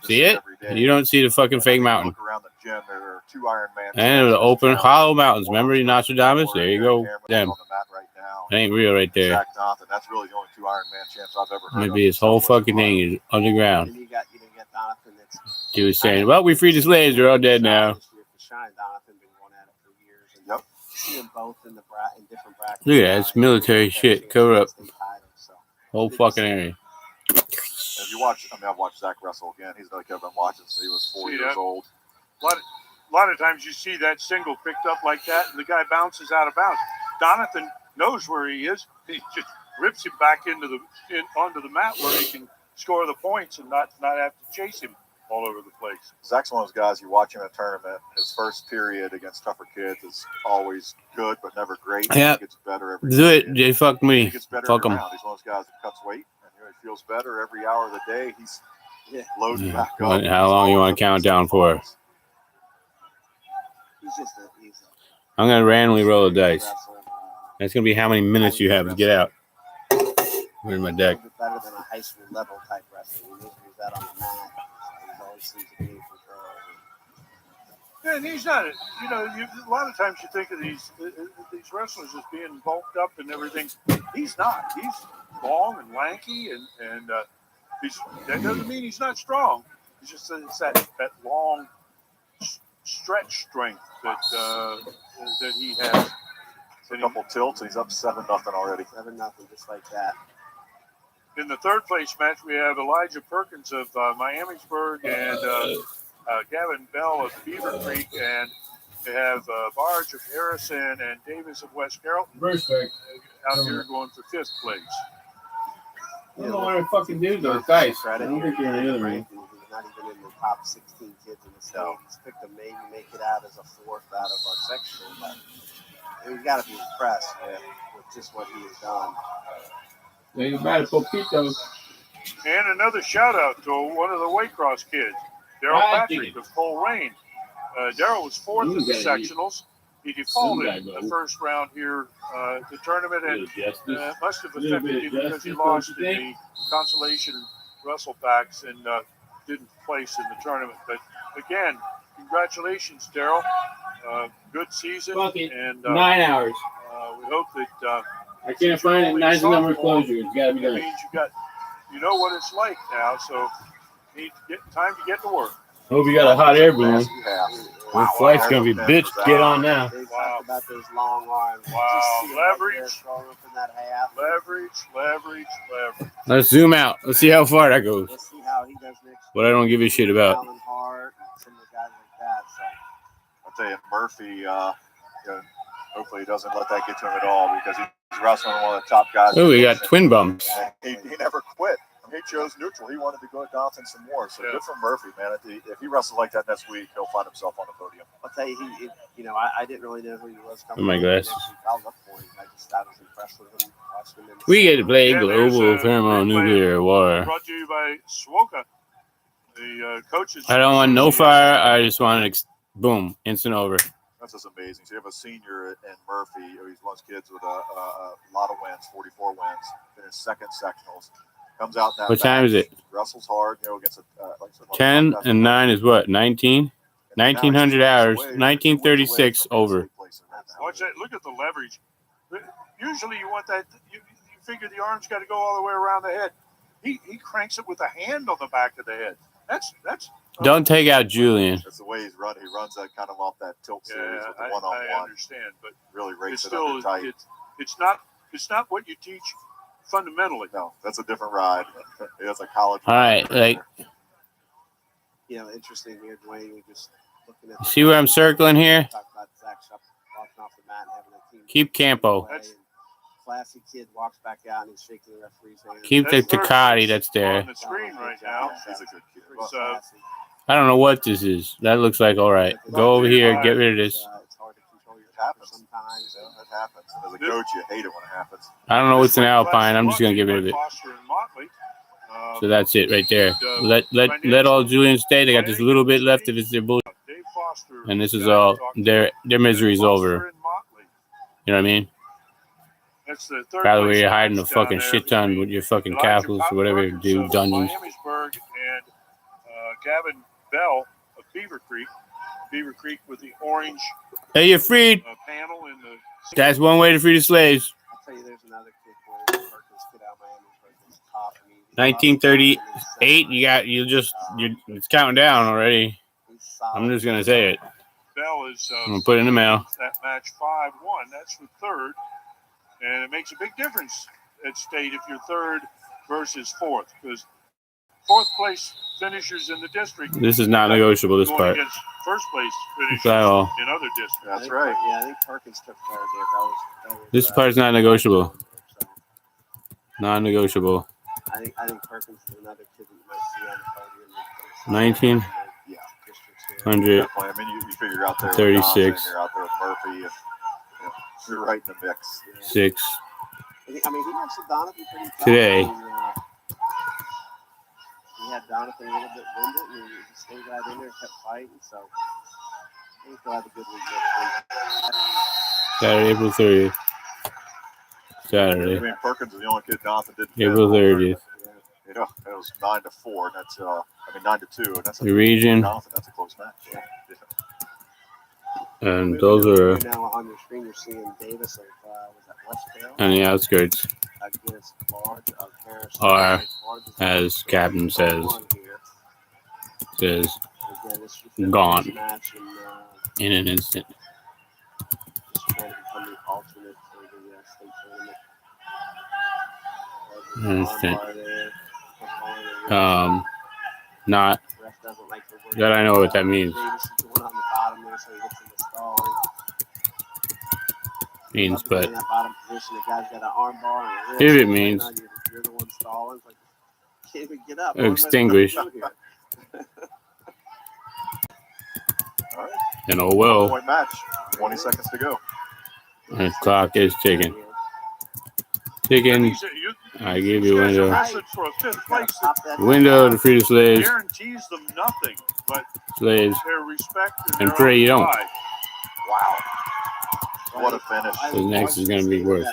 See it? You don't see the fucking fake mountain. Look around the gym. There are 2 Ironman. And the open hollow mountains. Remember Nostradamus? There you go. Damn. That ain't real right there. Zach Donaldson. That's really the only 2 Ironman champs I've ever heard. Maybe his whole fucking thing is underground. And you got Donathan that's. He was saying, well, we freed the slaves. They're all dead now. Shine Donathan been going at it for years. And Yep. See them both in different brackets. Look at that. It's military shit. Cover up. Whole fucking area. If you watch, I've watched Zach wrestle again. He's like I've been watching since he was 4 years old. A lot of times you see that single picked up like that, and the guy bounces out of bounds. Donathan knows where he is. He just rips him back onto the mat where he can score the points and not have to chase him all over the place. Zach's one of those guys you watch him in a tournament. His first period against tougher kids is always good, but never great. Yeah. He gets better every Do it. period. They fuck me. He gets better Fuck every him. round. He's one of those guys that cuts weight, and he feels better every hour of the day. He's loading Yeah. back up. How long you want to count down for? I'm going to randomly roll the dice. That's going to be how many minutes you have to get out. Where's my deck? Better than a high school level type wrestling. He usually is that on the mat. He always seems to be in control. Yeah, and he's not. You know, a lot of times you think of these wrestlers as being bulked up and everything. He's not. He's long and lanky, and that doesn't mean he's not strong. It's just that it's that long stretch strength that he has. A couple tilts. He's up 7-0 already. 7-0, just like that. In the third place match, we have Elijah Perkins of Miamisburg and Gavin Bell of Beaver Creek, and they have Barge of Harrison and Davis of West Carrollton out here going for 5th place. I don't know what to fucking do those guys. I Credit don't here. think you're in the other ring. He's not even in the top 16 kids in the state. He's picked to maybe make it out as a 4th out of our section, but we've got to be impressed with just what he has done. They about it, Popito. And another shout out to one of the Waycross kids, Daryl Patrick of Coleraine. Daryl was 4th in the sectionals. He defaulted in the first round here at the tournament, and must have affected him because he lost in the consolation wrestle packs and didn't place in the tournament. But again, congratulations, Daryl. Good season, and 9 hours. we hope that I can't find a nice number of closure. It's got to be that done. means you know what it's like now. So need to get time to get to work. Hope you got a hot air balloon. Nasty half. This flight's gonna be bitch. Get on now. They talked about those long arms. Wow. Just see it right there, Leverage. throwing up in that half. Leverage. Let's zoom out. Let's see how far that goes. Let's see how he does next. What I don't give a shit about. Alan Hart and some of the guys like that. So. I'll tell you, Murphy, hopefully he doesn't let that get to him at all because he's wrestling one of the top guys. Oh, we got twin bumps. He never quit. He chose neutral. He wanted to go at Donaldson some more. So good for Murphy, man. If he wrestles like that next week, he'll find himself on the podium. I'll tell you, I didn't really know who he was coming. Oh, my glasses. I was up for him. I was impressed with him. Watched him in the We get to play Yeah, global there's a thermonuclear war. Brought to you by Swoka, the coaches. I don't want no fire. I just want to, boom, instant over. That's just amazing. So you have a senior in Murphy. He's one of those kids with a lot of wins, 44 wins. Finished second sectionals. Comes out in that What time is it? Wrestles hard, against like I said, 10 and 9 is what? 19? 1900 hours. 1936 over. Watch that. Look at the leverage. Usually you want that. You figure the arm's got to go all the way around the head. He cranks it with a hand on the back of the head. That's. Don't take out Julian. That's the way he's run. He runs that kind of off that tilt series Yeah, with the I one-on-one. understand, but Really it's rates it still under tight. it's not what you teach fundamentally. No, that's a different ride. It's a college. All right, like, interesting here, Dwayne. We're just looking at. see where I'm circling here? Talk about Zach Shupp walking off the mat and having a team. Keep Campo. play, and Classy kid walks back out and he's shaking the referee's hand. Keep the That's perfect. Takati that's there. On the screen right now. He's a good kid. Pretty So- classy. I don't know what this is. That looks like all right. Go over here, get rid of this. It's hard to control your It happens. temper sometimes. It happens. As a coach, you hate it when it happens. I don't know what's an Alpine. I'm just gonna get rid of it. Foster and Motley. So that's it right there. Let all Julian stay. They got this little bit left if it's their bullshit. Dave Foster. And this is all their misery's over. Foster and Motley. You know what I mean? That's the third By the way, place you're hiding a match down fucking there shit ton between with your fucking Elijah capitals or whatever you Perkins do, of dungeons. Miamisburg and Gavin Bell of Beaver Creek with the orange Hey, you're freed. panel in the. That's one way to free the slaves. I'll tell you, there's another kid for Perkins, kid out of Miami. Perkins, top. I mean, 1938. It's counting down already. He's solid. I'm just gonna say it. Bell is I'm gonna put it in the mail. that match 5-1. That's for third, and it makes a big difference at state if you're third versus fourth, because fourth place finishers in the district. This is not negotiable. This going part. against first place Is finishers that all? in other districts. I That's think right. Yeah, I think Perkins took care of it. That was This part's not negotiable. Non-negotiable. I think Perkins is another kid that you might see on the podium. 19. Yeah. 100. Definitely. I mean, you figure you're out there with 36. Johnson, you're out there with Murphy, and you're right in the mix. 6. I mean, he wrestled Donovan pretty tough. Today. I mean, he had Donovan a little bit winded, and he stayed right in there and kept fighting. So I think he'll have a good week next week. Saturday, April 30th. I Saturday, mean, Perkins is the only kid Jonathan didn't April fit. 30th. It was 9-4, and that's 9-2, and that's The region. Jonathan, that's a close match. Yeah. And those are now on your screen. You're seeing Davis of was that Westvale on the outskirts against Barge of Harrison. are, Barge is as Captain says, on here. says Again, this is your gone match and, in an instant. just trying to become the alternate for the state tournament. Instant. Armbar there. Not Ref doesn't like the word. that I know what that means. Davis is going on the bottom there, so he gets in the stalling. Means, Love to be but in that bottom position, the guy's got an arm bar and a wrist. if it means You're the one stalling. It's like, you can't even get up. extinguish, All right. then oh well. Point match. 20 seconds to go. The clock is ticking. Ticking. I give you a window. For a fifth place Window to free the slaves. guarantees them nothing but Slaves. their respect And their pray own you don't. pride. Wow. What a finish. So next is gonna be worse.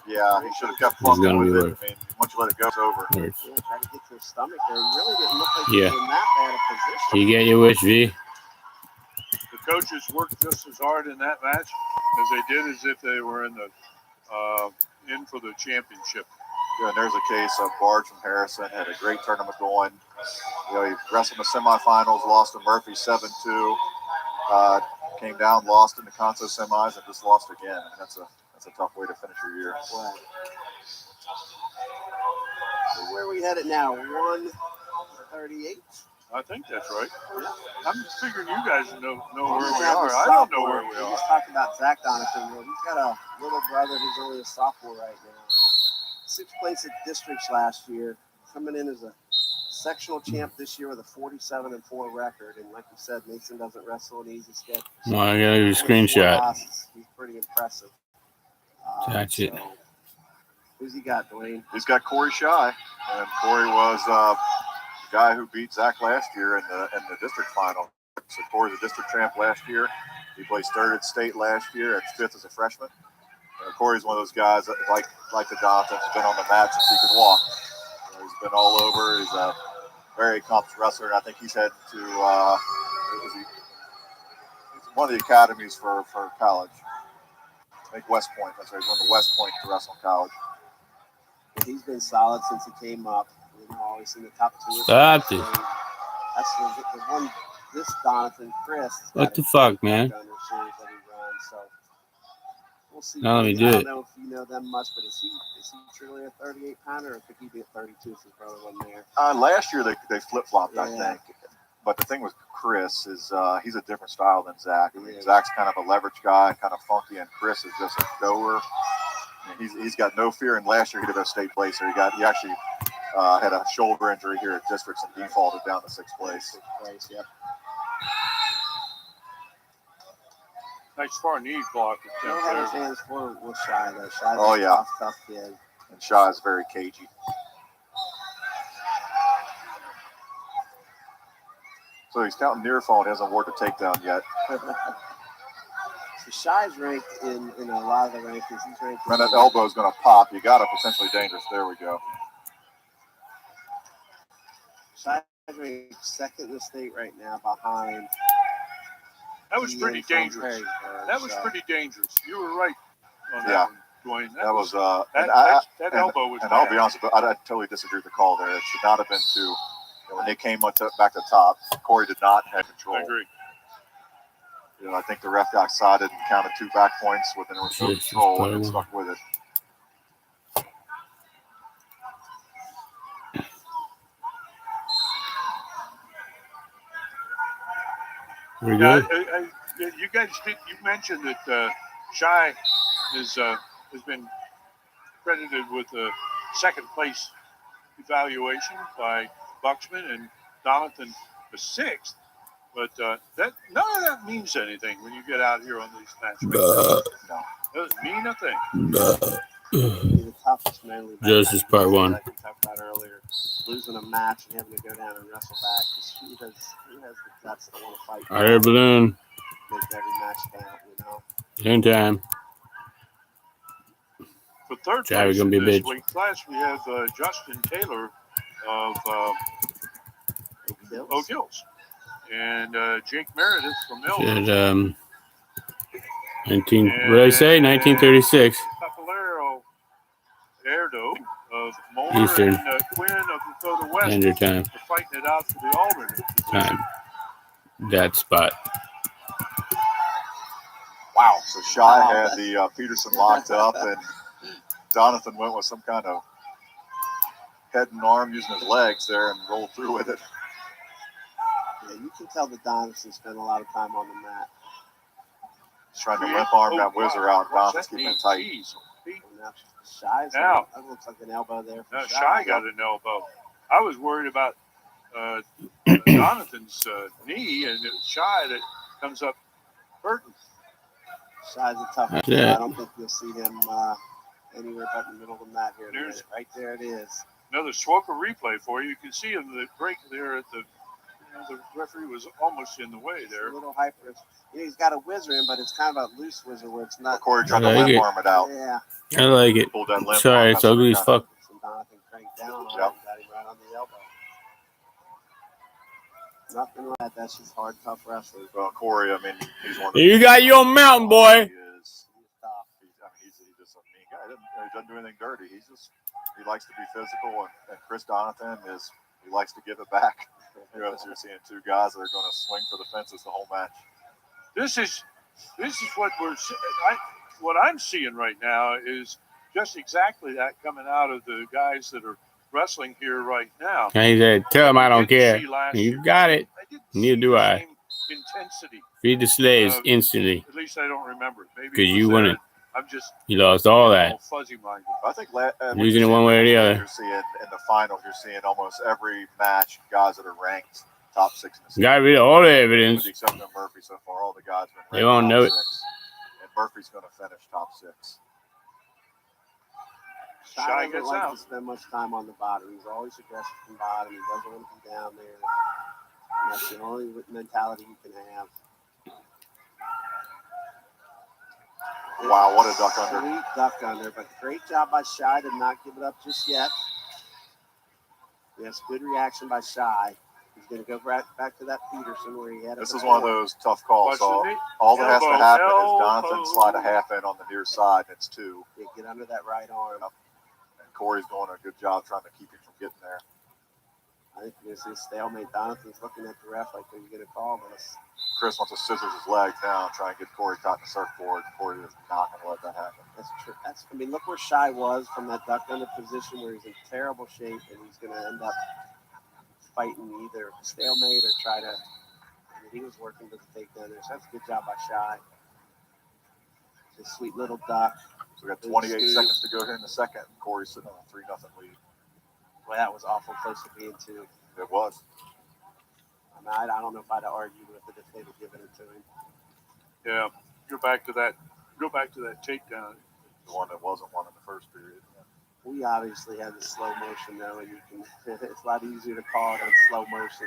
Yeah, he should have kept It's funking gonna with be it. worse. I mean, once you let it go, it's over. Worse. Yeah, try to get to his stomach there. He really didn't look like Yeah. he was in that bad a position. You get your wish, V. The coaches worked just as hard in that match as they did as if they were in for the championship. Yeah, and there's a case of Barge from Harrison. Had a great tournament going. You know, he wrestled in the semifinals, lost to Murphy 7-2. Came down, lost in the Conso semis, and just lost again. I mean, that's a tough way to finish your year. Right. So where are we headed now? 138? I think that's right. I'm figuring you guys know where Just we have are. a I don't know sophomore. where we We are. just talked about Zach Donovan. Well, he's got a little brother who's only a sophomore right now. 6th place at districts last year. Coming in as a sectional champ this year with a 47-4 record. And like you said, Mason doesn't wrestle an easy schedule. Well, I got your screenshot. He's pretty impressive. That's it. So, who's he got, Dwayne? He's got Corey Shy, and Corey was the guy who beat Zach last year in the district final. So Corey's a district champ last year. He placed 3rd at state last year, at 5th as a freshman. Corey's one of those guys that, like the Donovan, has been on the mat since he could walk. You know, he's been all over. He's a very accomplished wrestler, and I think he's heading to he's one of the academies for college. I think West Point. That's right. He's going to West Point to wrestle in college. And he's been solid since he came up. You know, always in the top 2. Stop it. That's the one. This Donovan, Chris. What the fuck, man? So we'll see. Now let me do I it. don't know if you know them much, but is he truly a 38-pounder, or could he be a 32 if his brother wasn't there? Last year they flip-flopped, Yeah. I think. But the thing with Chris is he's a different style than Zach. I mean, Yeah. Zach's kind of a leverage guy, kind of funky, and Chris is just a goer. I mean, he's got no fear. And last year he did a state place, so he actually had a shoulder injury here at districts and defaulted down to 6th place. 6th place, yep. Nice far knee block. Don't have his hands full with Shy, though. Shy's Oh, a yeah. tough kid. And Shy is very cagey. So he's counting near fall. He hasn't worked a takedown yet. So Shy's ranked in a lot of the rankings. He's ranked. And that elbow is going to pop. You got it, potentially dangerous. There we go. Shy's ranked 2nd in the state right now behind. That was pretty Ian from dangerous. Perrysburg, That was so. pretty dangerous. You were right on Yeah. that one, Dwayne. That was that elbow was and I'll bad. be honest with you, I totally disagree with the call there. It should not have been 2. When they came back to the top, Corey did not have control. I agree. You know, I think the ref got excited and counted 2 back points within no Jesus, control and buddy. stuck with it. We're good. You guys you mentioned that Shy has been credited with a 2nd place evaluation by Buxman, and Donovan was 6th. But that none of that means anything when you get out here on these matches. Buh. No. It doesn't mean a thing. Buh. He's the toughest man we've Justice had. Part 1. Like we talked about earlier, losing a match and having to go down and wrestle back. He has the guts to want to fight. I heard balloon. Make every match count, you know. Same time. For 3rd Javi place gonna be in a this bitch. weight class, we have Justin Taylor of Oak Hills and Jake Meredith from Mills. Should What did I say? 1936. Papalero Erdo of Moore Eastern. and Quinn of Dakota West Standard time. are fighting it out for the alternate Time. That spot. Wow. So Shy had the Peterson locked up, and Donathan went with some kind of head and arm using his legs there and rolled through with it. Yeah, you can tell that Donaldson spent a lot of time on the mat. He's trying to limp arm that whizzer out. Donaldson's keeping it tight. Shy's Now, that looks like an elbow there. For Shy got an elbow. I was worried about Donathan's knee, and it was Shy that comes up hurting. Shy's a tough one. Yeah. I don't think you'll see him anywhere but in the middle of the mat here. There's- Right there it is. Another Swoker replay for you. You can see in the break there at the referee was almost in the way It's there. a little hyper. He's got a whizzer in, but it's kind of a loose whizzer where it's not. Corey tried to I like limp it. arm it out. Yeah. I like it. Pulled that limp Sorry, arm. it's ugly as fuck. So Donathan cranked down on Yep. him and got him right on the elbow. Nothing like that. That's just hard, tough wrestling. Well, Corey, I mean, he's one of the. You got your mountain, boy. He is. He's tough. He's just a mean guy. He doesn't do anything dirty. He likes to be physical, and Chris Donathan he likes to give it back. You know, so you're seeing two guys that are going to swing for the fences the whole match. This is what I'm seeing right now is just exactly that coming out of the guys that are wrestling here right now. And he said, "Tell him I don't care." Didn't see last You year. got it. I didn't Neither see do the I. same intensity. Feed the slaves instantly. At least I don't remember it. Maybe 'Cause it was you there. wouldn't. I'm just You lost all that. fuzzy minded. I think Using it one way or the other. You're seeing in the finals, you're seeing almost every match guys that are ranked top 6 in the season. Got rid of all the With evidence. the exception of Murphy so far, all the guys have been They ranked won't top know it. 6. And Murphy's going to finish top 6. Shy Shy doesn't gets like out. to spend much time on the bottom. He's always aggressive from bottom. He doesn't want to be down there. And that's the only mentality you can have. Wow, what a duck under. Sweet duck under, but great job by Shy to not give it up just yet. Yes, good reaction by Shy. He's going to go right back to that Peterson where he had it. This is one of those tough calls. Watch So the knee. all that has to Elbow, happen is elbow. Donathan slide a half in on the near side, and it's 2. Yeah, get under that right arm. And Corey's doing a good job trying to keep him from getting there. I think you're going to see a stalemate. Donathan's looking at the ref like, are you going to call this? Chris wants to scissors his legs down and try and get Corey caught in the surfboard. Corey is not going to let that happen. That's true. I mean, look where Shy was from that duck under position where he's in terrible shape, and he's going to end up fighting either stalemate or try to. I mean, he was working to the takedown there, so that's a good job by Shy. Just sweet little duck. So we got 28 seconds to go here in the second. Corey's sitting on a 3-0 lead. Boy, that was awful close to being 2. It was. I mean, I don't know if I'd have argued with it if they'd have given it to him. Yeah, go back to that takedown. The one that wasn't one in the first period. We obviously had the slow motion though, and you can. It's a lot easier to call it on slow motion.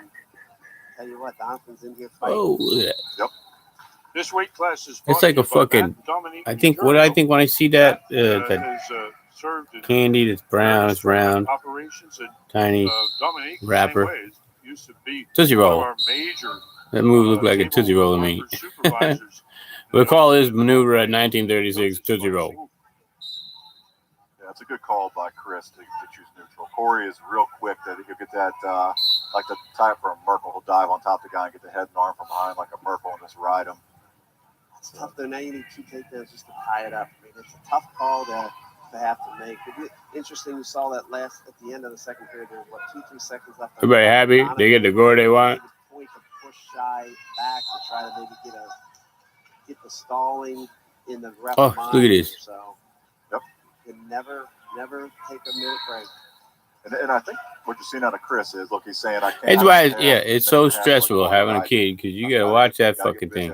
Tell you what, Donathan's in here fighting. Oh, yeah. This weight class is. It's like a fucking. I think what I think when I see that that candy that's brown, it's round, Operations and tiny Dominique, wrapper. same way, it used to be Tootsie one of Roll. our major That move looked like a table Tootsie Roll to me. worker supervisors. We'll call this maneuver at 1936 Tootsie Roll. Yeah, it's a good call by Chris to choose neutral. Corey is real quick that he'll get that, like the type for a Merkel. He'll dive on top of the guy and get the head and arm from behind like a Merkel and just ride him. It's tough though. Now you need 2 takedowns just to tie it up. I mean, it's a tough call to have to make. It'd be interesting. You saw that at the end of the second period. There was 2-3 seconds left. Everybody happy? They get the gore they want. Point to push Shy back to try to maybe get the stalling in the ref. Oh, look at this. So, Yep. You never take a minute break. And I think what you're seeing out of Chris is, look, he's saying, I can't. It's why, it's so stressful having a kid because you gotta watch that fucking thing.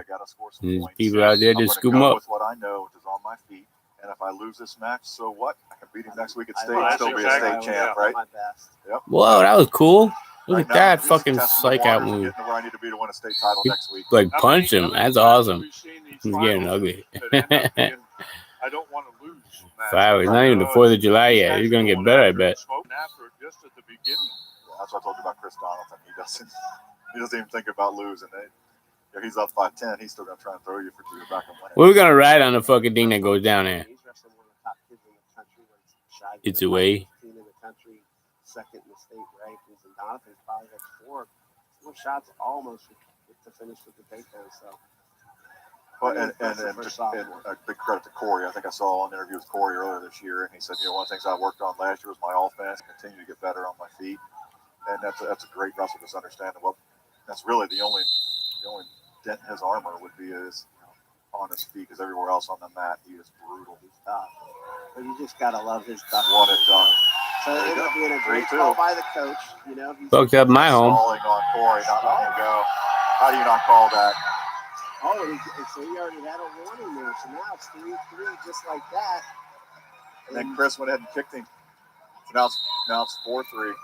There's people out there just scoop them up. With what I know, which is on my feet, and if I lose this match, so what? I can beat him next week at state, that's still be a exactly state champ, right? My best. Yep. Whoa, that was cool. Look Right at now, that just fucking testing the psych out waters and move. getting to where I need to be to win a state title next week. Like punch him. That's awesome. He's getting ugly. I don't want to lose. Matt. 5 It's not even the 4th of July yet. He's gonna get better, I bet. Smoking after just at the beginning. Yeah, that's what I told you about Chris Donaldson. He doesn't even think about losing. If he's up by 10, he's still gonna try and throw you for 2 back and win. We're gonna ride on the fucking thing that goes down there. He's wrestling one of the top kids in the country. It's away. In the country, second in the state rankings, and Donovan's probably has four shots almost to finish with the takedown. So. And a big credit to Corey. I think I saw an interview with Corey earlier this year, and he said, one of the things I worked on last year was my offense, continue to get better on my feet, and that's a great wrestler, just understanding that's really the only dent in his armor would be on his feet, because everywhere else on the mat he is brutal. He's tough, but you just gotta love his stuff. What it done. So it ended up being a great call by the coach. Fucked up my home. Stalling on Corey, not letting him go. How do you not call that? Oh, so he already had a warning there. So now it's 3-3, just like that. And then Chris went ahead and kicked him. So now it's 4-3.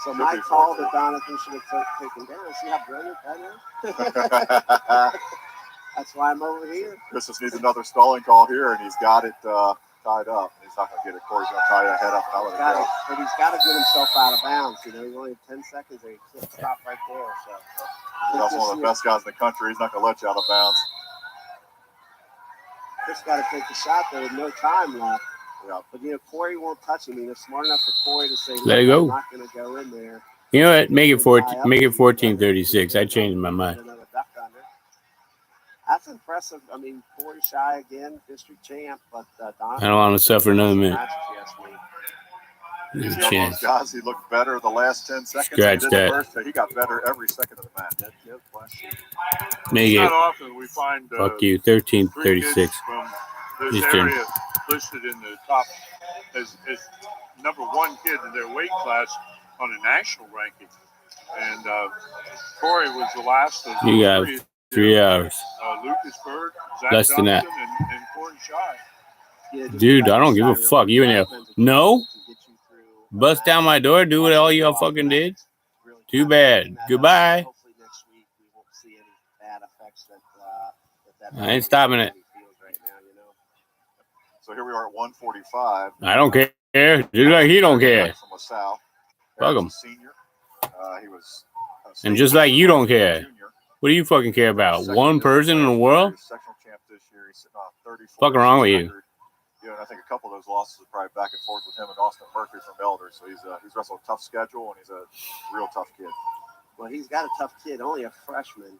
So my call that Donovan should have taken down. See how brilliant that is? That's why I'm over here. Chris just needs another stalling call here, and he's got it tied up. He's not going to get it. Corey's going to tie that head up and not let it go. But he's got to get himself out of bounds. He's only 10 seconds there. He can't stop right there. So. He's also one of the best guys in the country. He's not going to let you out of bounds. Just got to take the shot there with no time left. Yeah. But, Corey won't touch him. They're smart enough for Corey to say, let it go. I'm not going to go in there. You know what? Make it 14-36. I changed my mind. That's impressive. I mean, Corey Shy again, district champ, but I don't want to suffer another minute. He's one of those guys. He looked better the last 10 seconds. Scratch that. He got better every second of the match. That's no question. Make it. Not often we find fuck you. 13-36. From this area listed in the top as number one kid in their weight class on a national ranking, and Corey was the last of you got 3 hours. Lucas Bird, Zach less than that. And Corey Shy. Dude, I don't give a fuck. You in there? No. Bust down my door. Do what all y'all fucking did. Too bad. Goodbye. I ain't stopping it. So here we are at 145. I don't care. Just like he don't care. From LaSalle. Fuck him. Senior. He was. And just like you don't care. What do you fucking care about? One person in the world? Sectional champ this year. He's sitting on 34. Fucking wrong with you? And I think a couple of those losses are probably back and forth with him and Austin Murphy from Elder. So he's wrestled a tough schedule, and he's a real tough kid. Well, he's got a tough kid, only a freshman.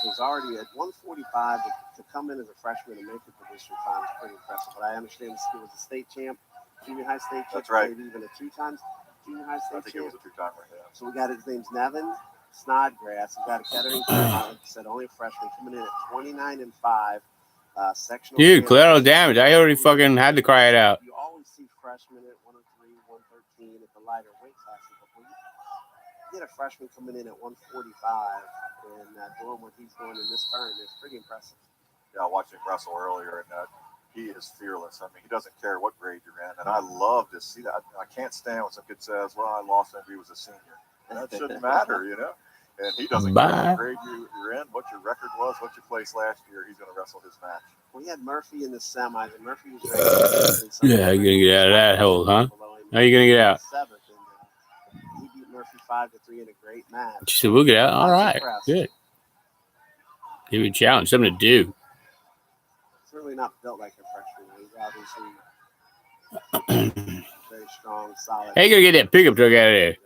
He's already at 145 to come in as a freshman and make it to district final is pretty impressive. But I understand he was a state champ, junior high state champ. That's right. Maybe even a 2-time junior high state champ. I think it was a 2-timer. Yeah. So we got his name's Nevin Snodgrass. We got a Kettering, like I said, only a freshman coming in at 29-5. Sectional. Dude, collateral damage. I already fucking had to cry it out. You always see freshmen at 103, 113 at the lighter weight classes. But when you get a freshman coming in at 145 and doing what he's doing in this turn, it's pretty impressive. Yeah, I watched him wrestle earlier, and he is fearless. I mean, he doesn't care what grade you're in, and I love to see that. I can't stand when some kid says, "Well, I lost him. He was a senior." That shouldn't matter, And he doesn't care what grade you're in, what your record was, what you placed last year. He's going to wrestle his match. We had Murphy in the semis, and Murphy was ready. Yeah, you're going to get out of that hole, huh? How are you going to get out? He beat Murphy 5-3 in a great match. She said, we'll get out. All right, good. Give you a challenge, something to do. Certainly not built like a freshman. He's obviously very strong, solid. How you going to get that pickup truck out of there?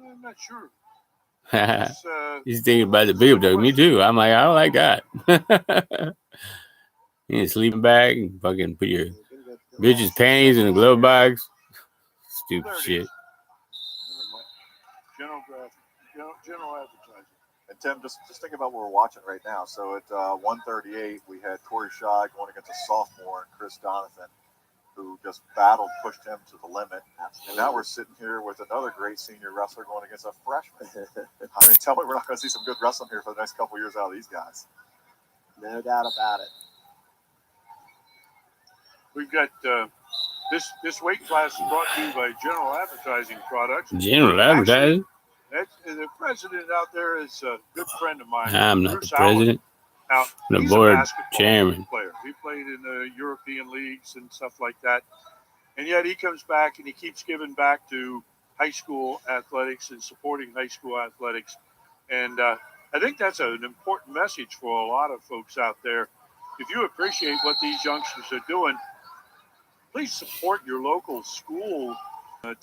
I'm not sure. He's thinking about the pickup truck. Me too. I'm like, I don't like that. You need a sleeping bag and fucking put your bitch's panties in a glove box. Stupid shit. General advertising. And Tim, just think about what we're watching right now. So at 138, we had Corey Shy going against a sophomore, Chris Donovan, who just battled, pushed him to the limit. And now we're sitting here with another great senior wrestler going against a freshman. I mean, tell me we're not going to see some good wrestling here for the next couple of years out of these guys. No doubt about it. We've got this weight class is brought to you by General Advertising Products. General Advertising? The president out there is a good friend of mine. I'm not Bruce the president. Now, the board chairman. Player. He played in the European leagues and stuff like that. And yet he comes back and he keeps giving back to high school athletics and supporting high school athletics. And I think that's an important message for a lot of folks out there. If you appreciate what these youngsters are doing, please support your local school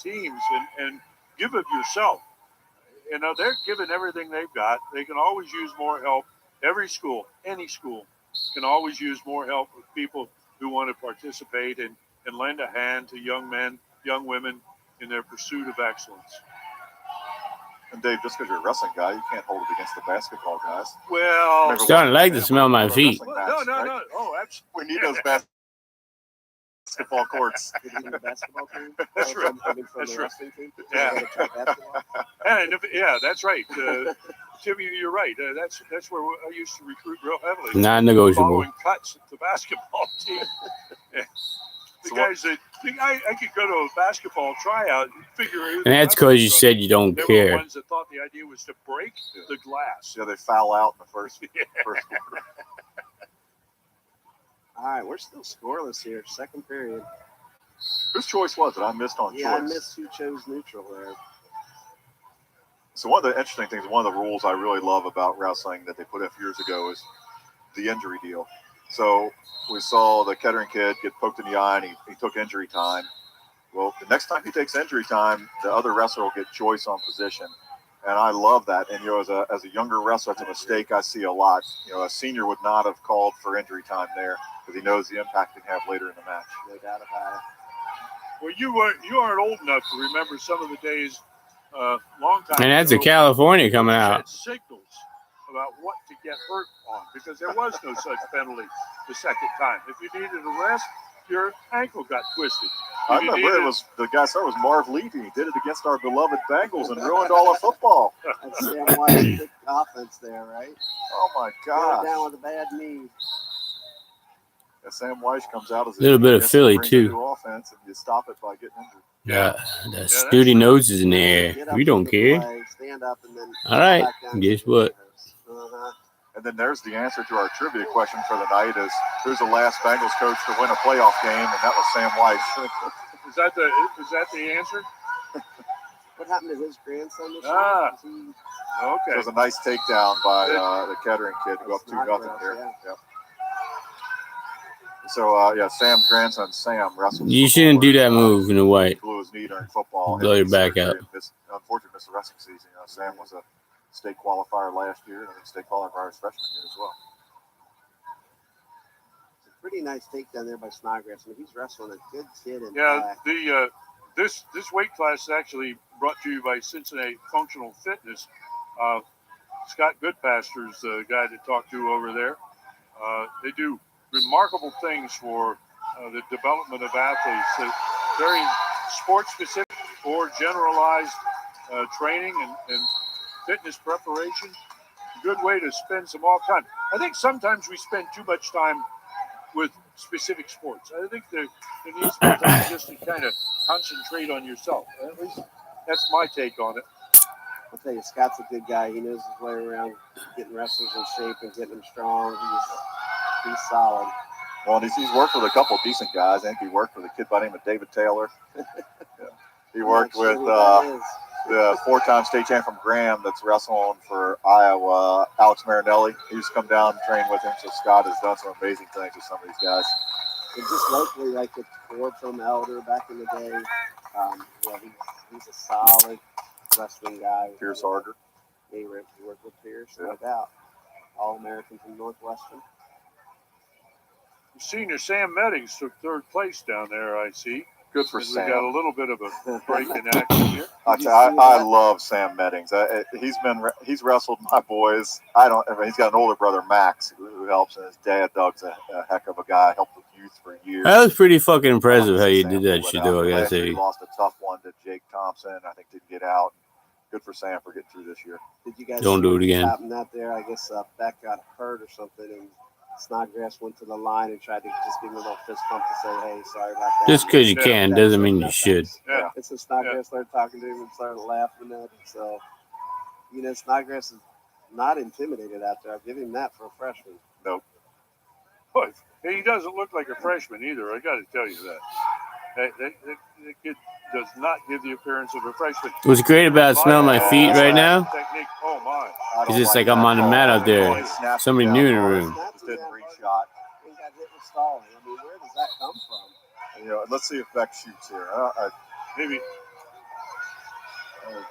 teams and give of yourself. You know, they're giving everything they've got. They can always use more help. Every school, any school, can always use more help with people who want to participate and lend a hand to young men, young women in their pursuit of excellence. And Dave, just because you're a wrestling guy, you can't hold it against the basketball guys. Well, Remember Starting to like one- to smell my one feet. wrestling well, match, no. right? Oh, absolutely. We need those basketball courts. Did you need a basketball team? That's right. Coming from That's the right. wrestling team? Yeah. You gotta try basketball? Yeah, that's right. Timmy, you're right. That's where I used to recruit real heavily. Non-negotiable. Following cuts at the basketball team. Yeah. So Guys that I could go to a basketball tryout and figure out. And that's because you said you don't They were the care. ones that thought the idea was to break the glass. Yeah, they foul out in the first Yeah. first quarter. All right, we're still scoreless here. Second period. Whose choice was it? I missed on Yeah, I choice. missed who chose neutral there. So one of the interesting things, one of the rules I really love about wrestling that they put in a few years ago is the injury deal. So we saw the Kettering kid get poked in the eye and he took injury time. Well, the next time he takes injury time, the other wrestler will get choice on position. And I love that. And, as a younger wrestler, it's a mistake I see a lot. A senior would not have called for injury time there because he knows the impact it can have later in the match. No doubt about it. Well, you aren't old enough to remember some of the days, long time. And that's a ago, California coming coaches out. had signals about what to get hurt on because there was no such penalty the second time. If you needed a rest, your ankle got twisted. I remember it was the guy said it was Marv Levy. He did it against our beloved Bengals and ruined all our football. That's Sam White's quick offense there, right? Oh my Going down gosh! with a bad knee. And Sam Weiss comes out as a Little bit of Philly, brings too. a new offense, and you stop it by getting injured. The snooty noses in the air. Get up We don't from the care. play, stand up, and then All right. back down Guess to the what? Uh-huh. And then there's the answer to our trivia question for the night: is who's the last Bengals coach to win a playoff game? And that was Sam Weiss. Is that the answer? What happened to his grandson this year? Ah. Was he- It Okay. was a nice takedown by the Kettering kid to go up 2-0 here. Yeah. Yep. So Sam's grandson Sam wrestled. You shouldn't do that move in the white. He blew his knee during football. Blow your His back surgery out. and unfortunately, missed the wrestling season. Sam was a state qualifier last year and a state qualifier his freshman year as well. It's a pretty nice takedown there by Snodgrass. I mean, he's wrestling a good kid in Yeah, back. this weight class is actually brought to you by Cincinnati Functional Fitness. Scott Goodpaster is the guy to talk to over there. They do remarkable things for the development of athletes. Very sports specific or generalized training and fitness preparation. Good way to spend some off time. I think sometimes we spend too much time with specific sports. I think there needs to be time just to kind of concentrate on yourself. At least that's my take on it. I'll tell you, Scott's a good guy. He knows his way around getting wrestlers in shape and getting them strong. He's solid. Well, he's worked with a couple of decent guys. I think he worked with a kid by the name of David Taylor. He worked with the 4-time state champ from Graham that's wrestling for Iowa, Alex Marinelli. He used to come down and train with him. So Scott has done some amazing things with some of these guys. And just locally, like with Ford from Elder back in the day, he's a solid wrestling guy. Pierce Harder. He worked with Pierce, no doubt. All-American from Northwestern. Senior Sam Meddings took third place down there, I see. Good for We Sam. got a little bit of a break in action here. I love Sam Meddings. He's wrestled my boys. He's got an older brother, Max, who helps, and his dad, Doug's a heck of a guy. Helped with youth for years. That was pretty fucking impressive how you did that shit, though, I gotta Last year say. he lost a tough one to Jake Thompson. I think didn't get out. Good for Sam for getting through this year. Did you guys Don't do it again. happened out there? I guess Beck got hurt or something, and Snodgrass went to the line and tried to just give him a little fist bump to say, "Hey, sorry about that." Just because you Yeah. can doesn't mean you should. Yeah. And so Snodgrass started talking to him and started laughing at him. So, Snodgrass is not intimidated out there. I'll give him that for a freshman. Boy, he doesn't look like a freshman either. I got to tell you that. The kid does not give the appearance of a freshman. What's great about smelling my feet right now Technique. Oh my! is it's like I'm on the mat out there. Somebody new in the room. Just didn't reach shot. He got hit with stalling. I mean, where does that come from? Let's see if Beck shoots here. Maybe.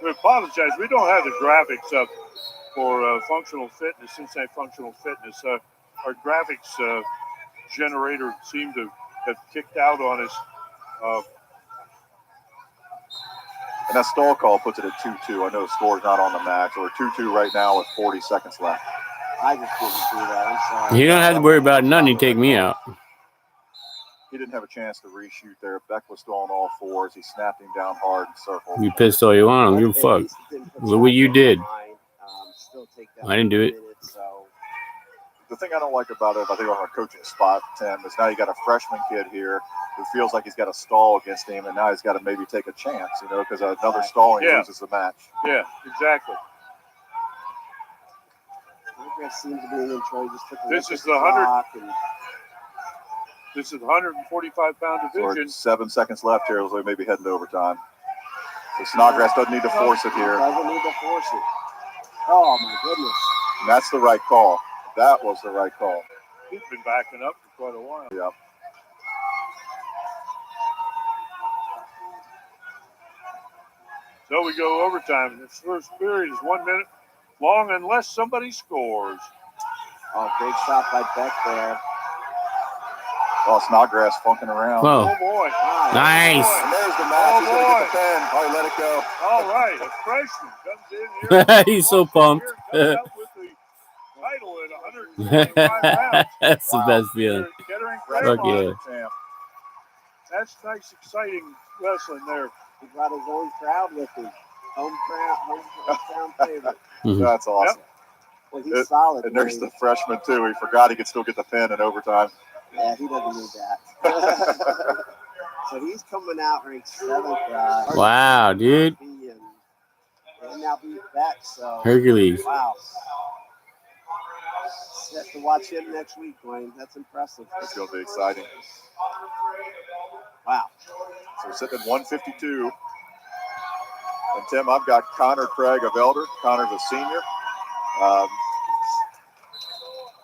We apologize. We don't have the graphics up for functional fitness, Cincinnati Functional Fitness. Our graphics generator seemed to have kicked out on us. And that stall call puts it at 2-2. I know the score's not on the match. We're 2-2 right now with 40 seconds left. I just didn't see that. I'm sorry. You don't have to worry about none. You take me out. He didn't have a chance to reshoot there. Beck was still on all fours. He snapped him down hard and circled. You pissed all you want. I don't give a fuck. Look what you did. I didn't do it. The thing I don't like about it, I think on a coaching spot, Tim, is now you got a freshman kid here who feels like he's got a stall against him, and now he's got to maybe take a chance, because another stalling loses the match. Yeah, exactly. This is the 145-pound So division. 7 seconds left here. Looks like maybe heading to overtime. So Snodgrass doesn't need to force it here. Doesn't need to force it. Oh, my goodness. And that's the right call. That was the right call. He's been backing up for quite a while. Yeah. So we go overtime. This first period is 1 minute long unless somebody scores. Oh, great shot by Beck there. Oh, Snodgrass funking around. Whoa. Oh, boy. Nice. And there's the match. Oh, He's going to get the pen. Oh, he let it go. All right. A freshman comes in here. He's so pumped. Comes out with the title at 125 pounds. That's the best feeling. Kettering Fuck Claremont. yeah. That's nice, exciting wrestling there. He brought his own crowd with him. Hometown favorite. That's awesome. Well, he's solid. And there's the freshman, too. He forgot he could still get the pen in overtime. Yeah, he doesn't need that. So he's coming out ranked 7th. Wow, dude. And now beat Beck, so. Hercules. Wow. Set to watch him next week, Wayne. That's impressive. It's going to be exciting. Wow. So we're sitting at 152. And, Tim, I've got Connor Craig of Elder. Connor's a senior.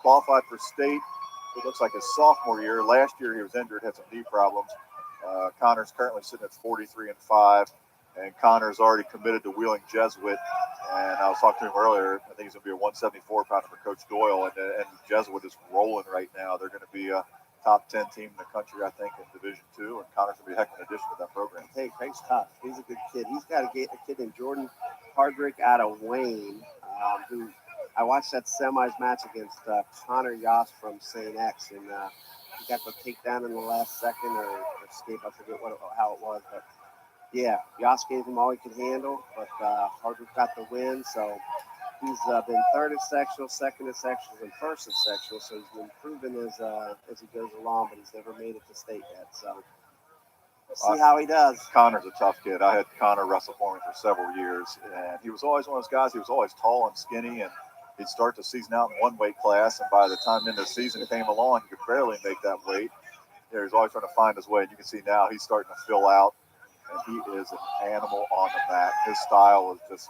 Qualified for state. It looks like his sophomore year. Last year he was injured, had some knee problems. Connor's currently sitting at 43-5. And Connor's already committed to Wheeling Jesuit. And I was talking to him earlier. I think he's going to be a 174-pounder for Coach Doyle. And Jesuit is rolling right now. They're going to be a top 10 team in the country, I think, in Division II. And Connor's going to be a heck of an addition to that program. Hey, Craig's tough. He's a good kid. He's got a kid named Jordan Hardrick out of Wayne, who I watched that semis match against Connor Yoss from St. X. And he got the takedown in the last second or escape. I forget how it was. But, yeah, Yoss gave him all he could handle. But Hardrick got the win. So he's been third at sectional, second at sectionals, and first at sectional. So he's been improving as he goes along, but he's never made it to state yet. So we'll see how he does. Connor's a tough kid. I had Connor wrestle for me for several years, and he was always one of those guys. He was always tall and skinny, and he'd start the season out in one weight class, and by the time into the season came along, he could barely make that weight. He was always trying to find his way, and you can see now he's starting to fill out, and he is an animal on the mat. His style is just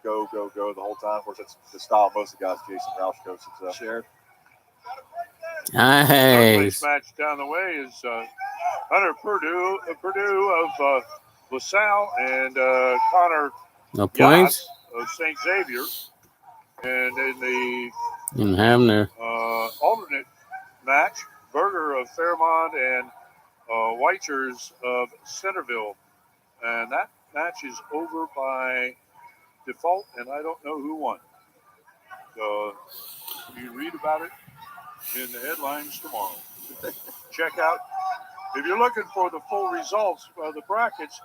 go, go, go the whole time. Of course, it's the style most of the guys Jason Roush coaches. Sure. Nice. Match down the way is Hunter Purdue of LaSalle and Connor No points. of St. Xavier. And in the Didn't have him there. alternate match, Berger of Fairmont and Weichers of Centerville. And that match is over by default, and I don't know who won. So you read about it in the headlines tomorrow. Check out, if you're looking for the full results of the brackets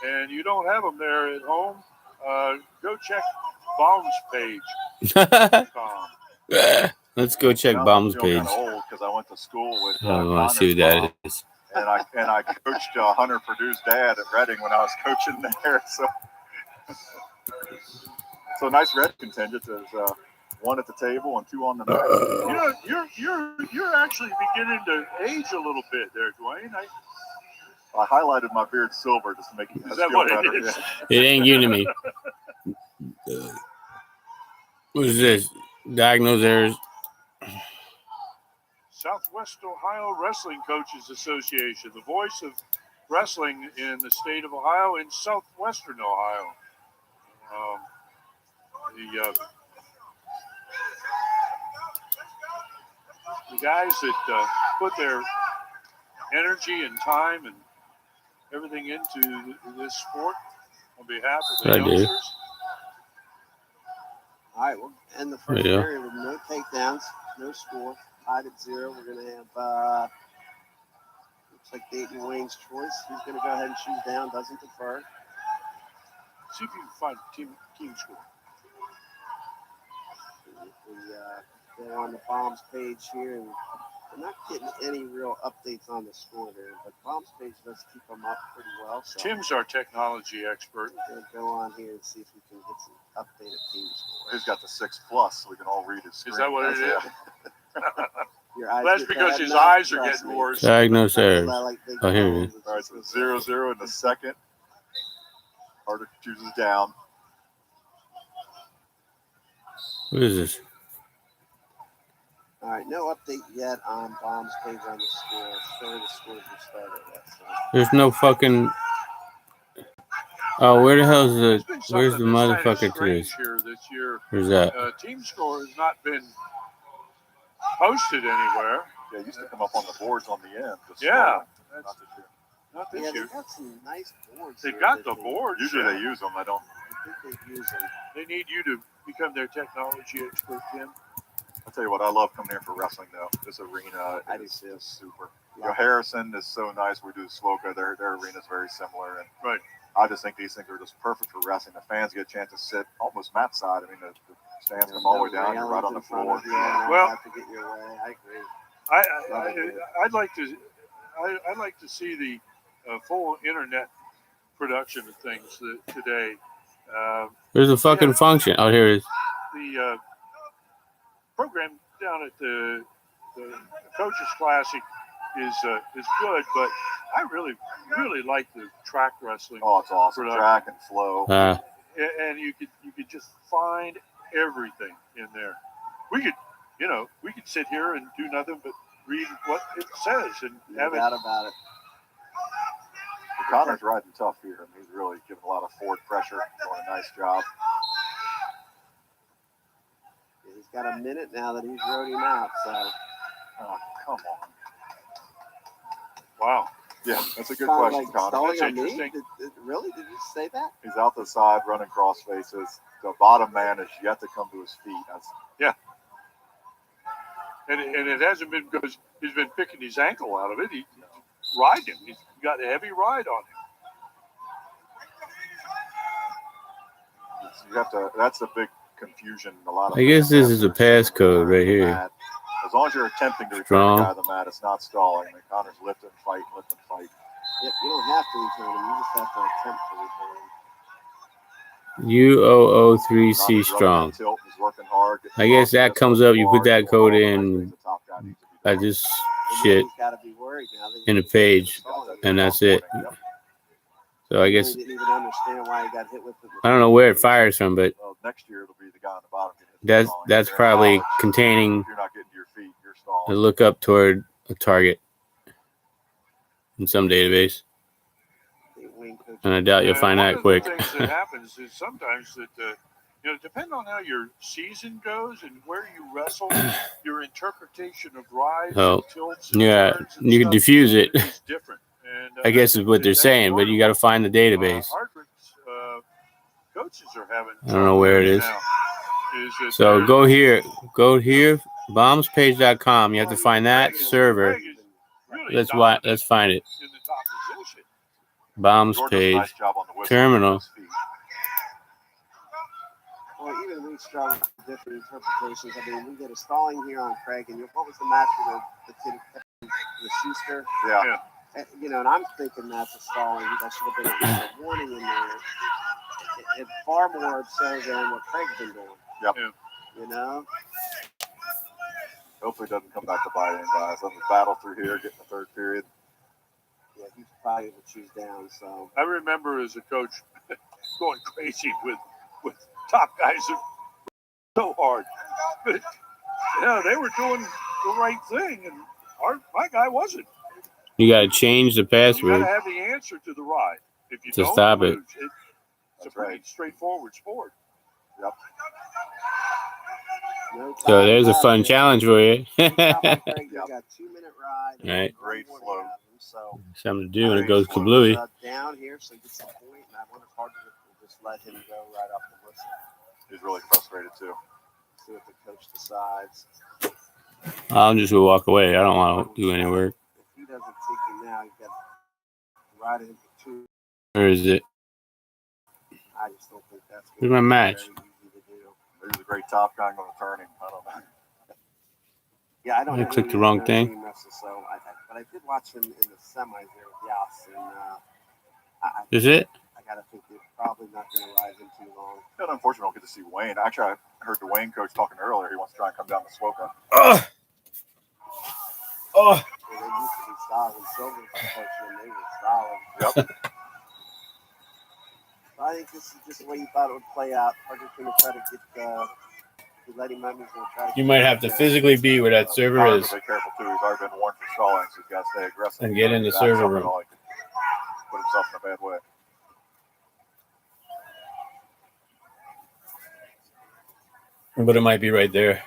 and you don't have them there at home, go check Baum's page. Let's go check Baum's page. I'm old because I went to school with I want to see who that is. And I coached Hunter Purdue's dad at Reading when I was coaching there. So nice red contingent. There's one at the table and two on the mat. You're actually beginning to age a little bit there, Dwayne. I highlighted my beard silver just to make it Is that feel what better. it is? Yeah. It ain't you to me. What is this? Diagnose errors. Southwest Ohio Wrestling Coaches Association, the voice of wrestling in the state of Ohio and southwestern Ohio. The guys that put their energy and time and everything into this sport on behalf of the I do. youngsters. All right, we'll end the first Yeah. period with no takedowns, no score, tied at 0. We're going to have, looks like Dayton Wayne's choice. He's going to go ahead and choose down, doesn't defer. See if you can find team score. We go on the Bombs page here, and we're not getting any real updates on the score there, but Bombs page does keep them up pretty well. So Tim's our technology expert. we're going to go on here and see if we can get some updated team score. He's got the 6+, so we can all read his screen. Is that what it is? Your eyes That's get because bad his enough? eyes are Trust getting me. worse. Diagnose That's errors. what I like big Oh, here it phones. is. All right, so 0-0 in the second. Carter chooses down. What is this? All right, no update yet on Bombs page on the score. Sure, the scores were started yet. So. There's no fucking. Oh, where the hell's There's the? been Where's the something that's kind of motherfucker to strange this? here this year. Where's that? Team score has not been posted anywhere. Yeah, it used to come up on the boards on the end. just Yeah, slowly. Not this year. not this Yeah, they year. got some nice boards. They here got that the boards. Usually yeah. they use them. I don't. I think they use them. They need you to become their technology expert, Tim. I'll tell you what, I love coming here for wrestling, though. This arena I do is too. super. You know, Harrison is so nice. We do Swoka. Their arena is very similar. And Right. I just think these things are just perfect for wrestling. The fans get a chance to sit almost mat side. I mean, the stands come all the way down. You're right on the floor. Well, have to get your way. I agree. I'd like to see the full internet production of things today. There's a fucking function. Oh, here it is. The program down at the Coaches Classic is good, but I really like the track wrestling. Oh, it's awesome. Production. Track and flow. And you could just find everything in there. We could sit here and do nothing but read what it says and No doubt about it. Connor's riding tough here. I mean, he's really giving a lot of forward pressure, doing a nice job. Yeah, he's got a minute now that he's rode him out. So, Oh, come on. Wow. Yeah, that's a good Kinda question, like Connor. stalling That's on me? interesting. Really? Did you say that? He's out the side running cross faces. The bottom man is yet to come to his feet. That's And it hasn't been because he's been picking his ankle out of it. He's riding him. He's got a heavy ride on him. you have to. That's the big confusion. A lot of. I guess this is a passcode right here. Mat. As long as you're attempting to return Strong. the guy to the mat, it's not stalling. I mean, Connor's lift and fight, lift and fight. Yep, you don't have to return him. You just have to attempt to return him. U003C Connor's strong. running that tilt. He's working hard. I guess that comes up. You put that code in. I just shit He's got to be worried now that in the he's page, stalling. and that's it. So I guess He didn't even understand why he got hit with it. I don't know where it fires from, but Well, next year it'll be the guy on the bottom. getting hit for that's stalling. probably If containing you're not getting to your feet, you're a stalling. look up toward a target in some database, and I doubt you'll find that quick. One of the things that happens is sometimes that depending on how your season goes and where you wrestle, your interpretation of rides Oh, and tilts and yeah, turns and you can stuff diffuse it. is different. And I guess is what they're saying, but you got to find the database. Hardwick's coaches are having. I don't know where it is. That So go here, bombspage.com. You have to find that server. Greg is really Let's dominant find it. in the top position. Bombs George does a page, nice job on the whistle. terminal. Well, even we struggle with different interpretations. I mean, we get a stalling here on Craig, and what was the match with the kid, the Schuster? Yeah. And I'm thinking that's a stalling. That should have been a warning in there. It's far more absurd than what Craig's been doing. Yep. Yeah. Hopefully it doesn't come back to bite him, guys. Let's battle through here, get in the third period. Yeah, he's probably able to choose down. So I remember as a coach going crazy with top guys that so hard. But they were doing the right thing, and my guy wasn't. You got to change the You got password to have the answer to the ride. If you to don't stop it. lose, it's a pretty straightforward sport. Yep. no So time there's a left fun there. challenge for you. Top by Craig, Yep. you got 2-minute ride. and Right. Great one flow. more to have him, So Something to do when it Great goes flow. kablooey. down here, so he gets a point, and I wonder if Hardwick will just let him go right off the whistle. He's really frustrated too. See what the coach decides. I'll just go walk away. I don't want to do any work. If he doesn't take him now, he's got to ride him for 2. Where is it? I just don't think that's Where's my match? very easy to do. Maybe he's a great top guy. I'm going to turn him. I don't know. Yeah, I don't I have clicked any the wrong other thing. team wrestles, so but I did watch him in the semis there with Yas, and I Is it? gotta think they're probably not going to ride him too long. It's unfortunate we don't get to see Wayne. Actually, I heard the Wayne coach talking earlier. He wants to try and come down to Swoka. Oh. Well, they used to be solid. Silver was coaching them; they were solid. Yep. I think this is just the way you thought it would play out. Hardwick's going to try to get. Let him out. He's going to try to. You might have to physically be where that server Connor's is will be careful too. He's already been warned for stalling, so he's got to stay aggressive. and get in the Back server up at room. all, he could put himself in a bad way. But it might be right there.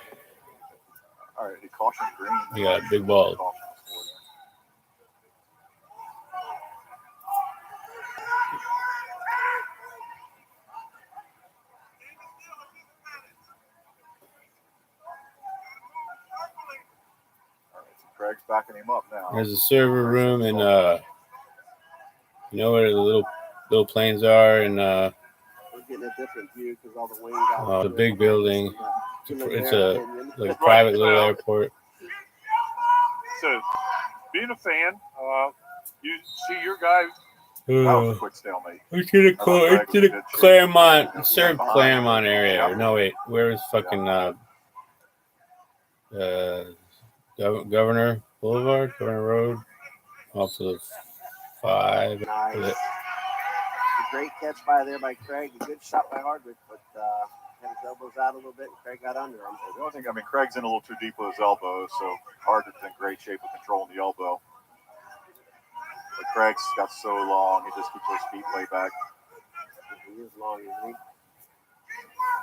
All right, he cautioned green. You got a big ball. Caution is for you. All right, so Craig's backing him up now. There's a server room and you know where the little planes are and We're getting a different view because all the wing guys. the big building. It's a like a private little airport. So, being a fan, you see your guy. That was a quick stalemate. It's in the Claremont, serve Claremont area. Or no, wait, where is fucking Governor Boulevard, Governor Road, off to the 5. Nice. A great catch by there by Craig. A good shot by Hardwick, but had his elbows out a little bit, and Craig got under him. The only thing, I mean, Craig's in a little too deep with his elbow, so Hardwick's in great shape with controlling the elbow. But Craig's got so long, he just keeps those feet way back. He is long, isn't he?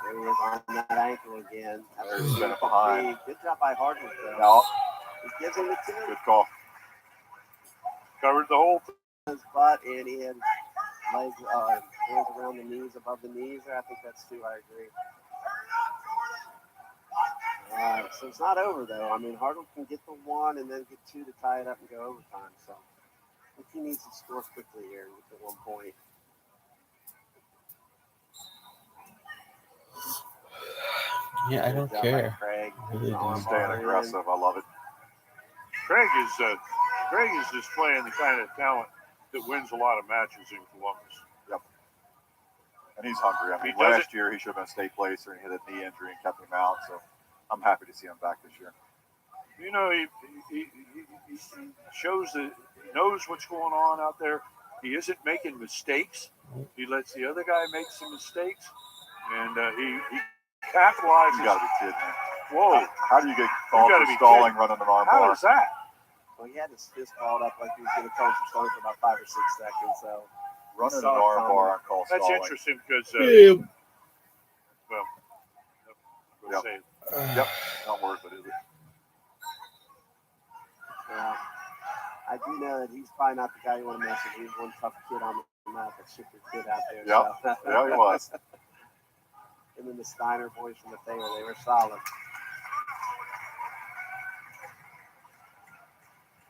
There he is on that ankle again. There's spinning behind. Good job by Hardwick, though. Now, He gives him the 2. good call. Covered the whole thing. His butt, and he had legs, hands around the knees, above the knees. I think that's 2. I agree. So it's not over, though. I mean, Hardwick can get the 1 and then get 2 to tie it up and go overtime. So I think he needs to score quickly here and get the 1 point. Yeah, I don't care. Craig. Really don't. Staying aggressive. I love it. Craig is displaying the kind of talent that wins a lot of matches in Columbus. And he's hungry. I mean, He does last year he should have been a state placer and he had a knee injury and kept him out. So I'm happy to see him back this year. You know, he shows that he knows what's going on out there. He isn't making mistakes. He lets the other guy make some mistakes, and he capitalizes. You got to be kidding me. Whoa! How do you get called gotta for be stalling kidding. running an arm How bar? is that? Well, he had his fist balled up like he was going to call for stalling for about 5 or 6 seconds. So Running an saw it arm coming. bar on call That's stalling. interesting because Yeah. we'll Yep. say Yep. Not worth it, is it? yeah, I do know that he's probably not the guy you want to mess with. He's one tough kid on the map, that shifter kid out there. Yep. So. Yeah, he was. And then the Steiner boys from the Thayer, they were solid.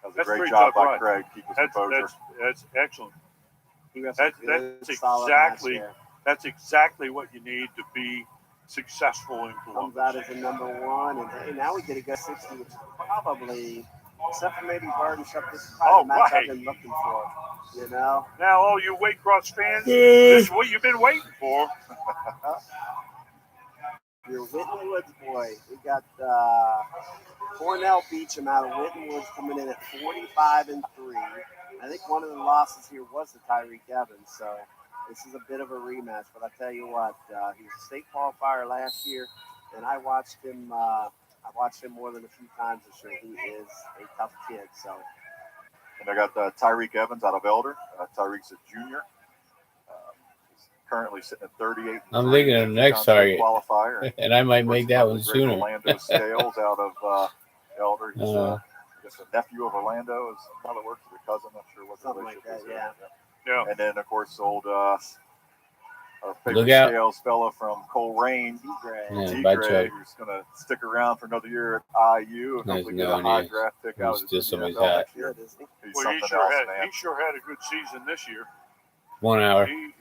That was a That's great pretty job tough by run. Craig. Keep his composure. that's excellent. He was That's exactly there. That's exactly what you need to be successful in Comes Columbus. out as a number 1, and hey, now we get a good 60, which is probably, except for maybe Bird and Shep, this is probably the match right. I've been looking for. You know? Now, all you Waycross fans, this is what you've been waiting for. Your Whitney Woods boy. We got Cornell Beecham out of Whitney Woods coming in at 45-3. I think one of the losses here was to Tyreek Evans, so this is a bit of a rematch. But I tell you what, he was a state qualifier last year, and I watched him more than a few times this year. He is a tough kid. So. And I got Tyreek Evans out of Elder. Tyreek's a junior. He's currently sitting at 38. I'm thinking of the next target, qualifier, and I might make that one sooner. Orlando Scales out of Elder. He's just a nephew of Orlando. Is how it works with a cousin. I'm not sure what the relationship is. Yeah. And then, of course, old our favorite Look out. Scales fella from Coleraine, T-Gray, who's going to stick around for another year at IU and hopefully get a high draft pick out of the NFL next year. Well, he sure had a good season this year. 1 hour. He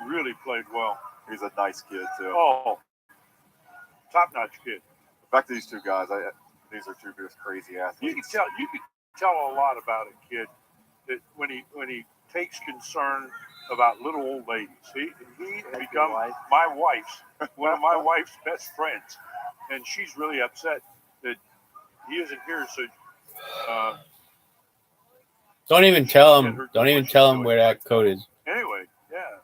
really played well. He's a nice kid, too. Oh, top-notch kid. In fact, these two guys, these are two just crazy athletes. You can tell a lot about a kid that when he takes concern about little old ladies. He become one of my wife's best friends, and she's really upset that he isn't here. So don't even tell him where that coat is. Anyway, yeah.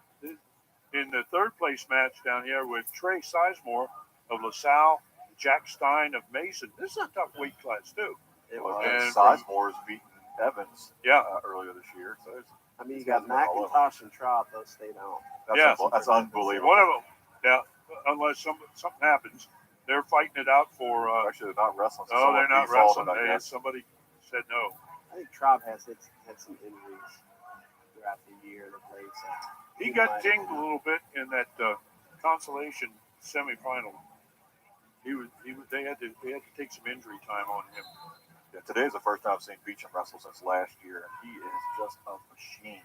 In the third place match down here with Trey Sizemore of LaSalle, Jack Stein of Mason. This is a tough weight class too. It was. And Sizemore's beaten Evans earlier this year. So you got McIntosh and Traub both stayed out. That's unbelievable. One of them, unless something happens, they're fighting it out for. Actually, they're not wrestling. So no, they're not wrestling. Somebody said no. I think Traub had some injuries throughout the year. He got dinged a little bit in that consolation semifinal. They had to take some injury time on him. Yeah, today's the first time I've seen Beecham wrestle since last year, and he is just a machine.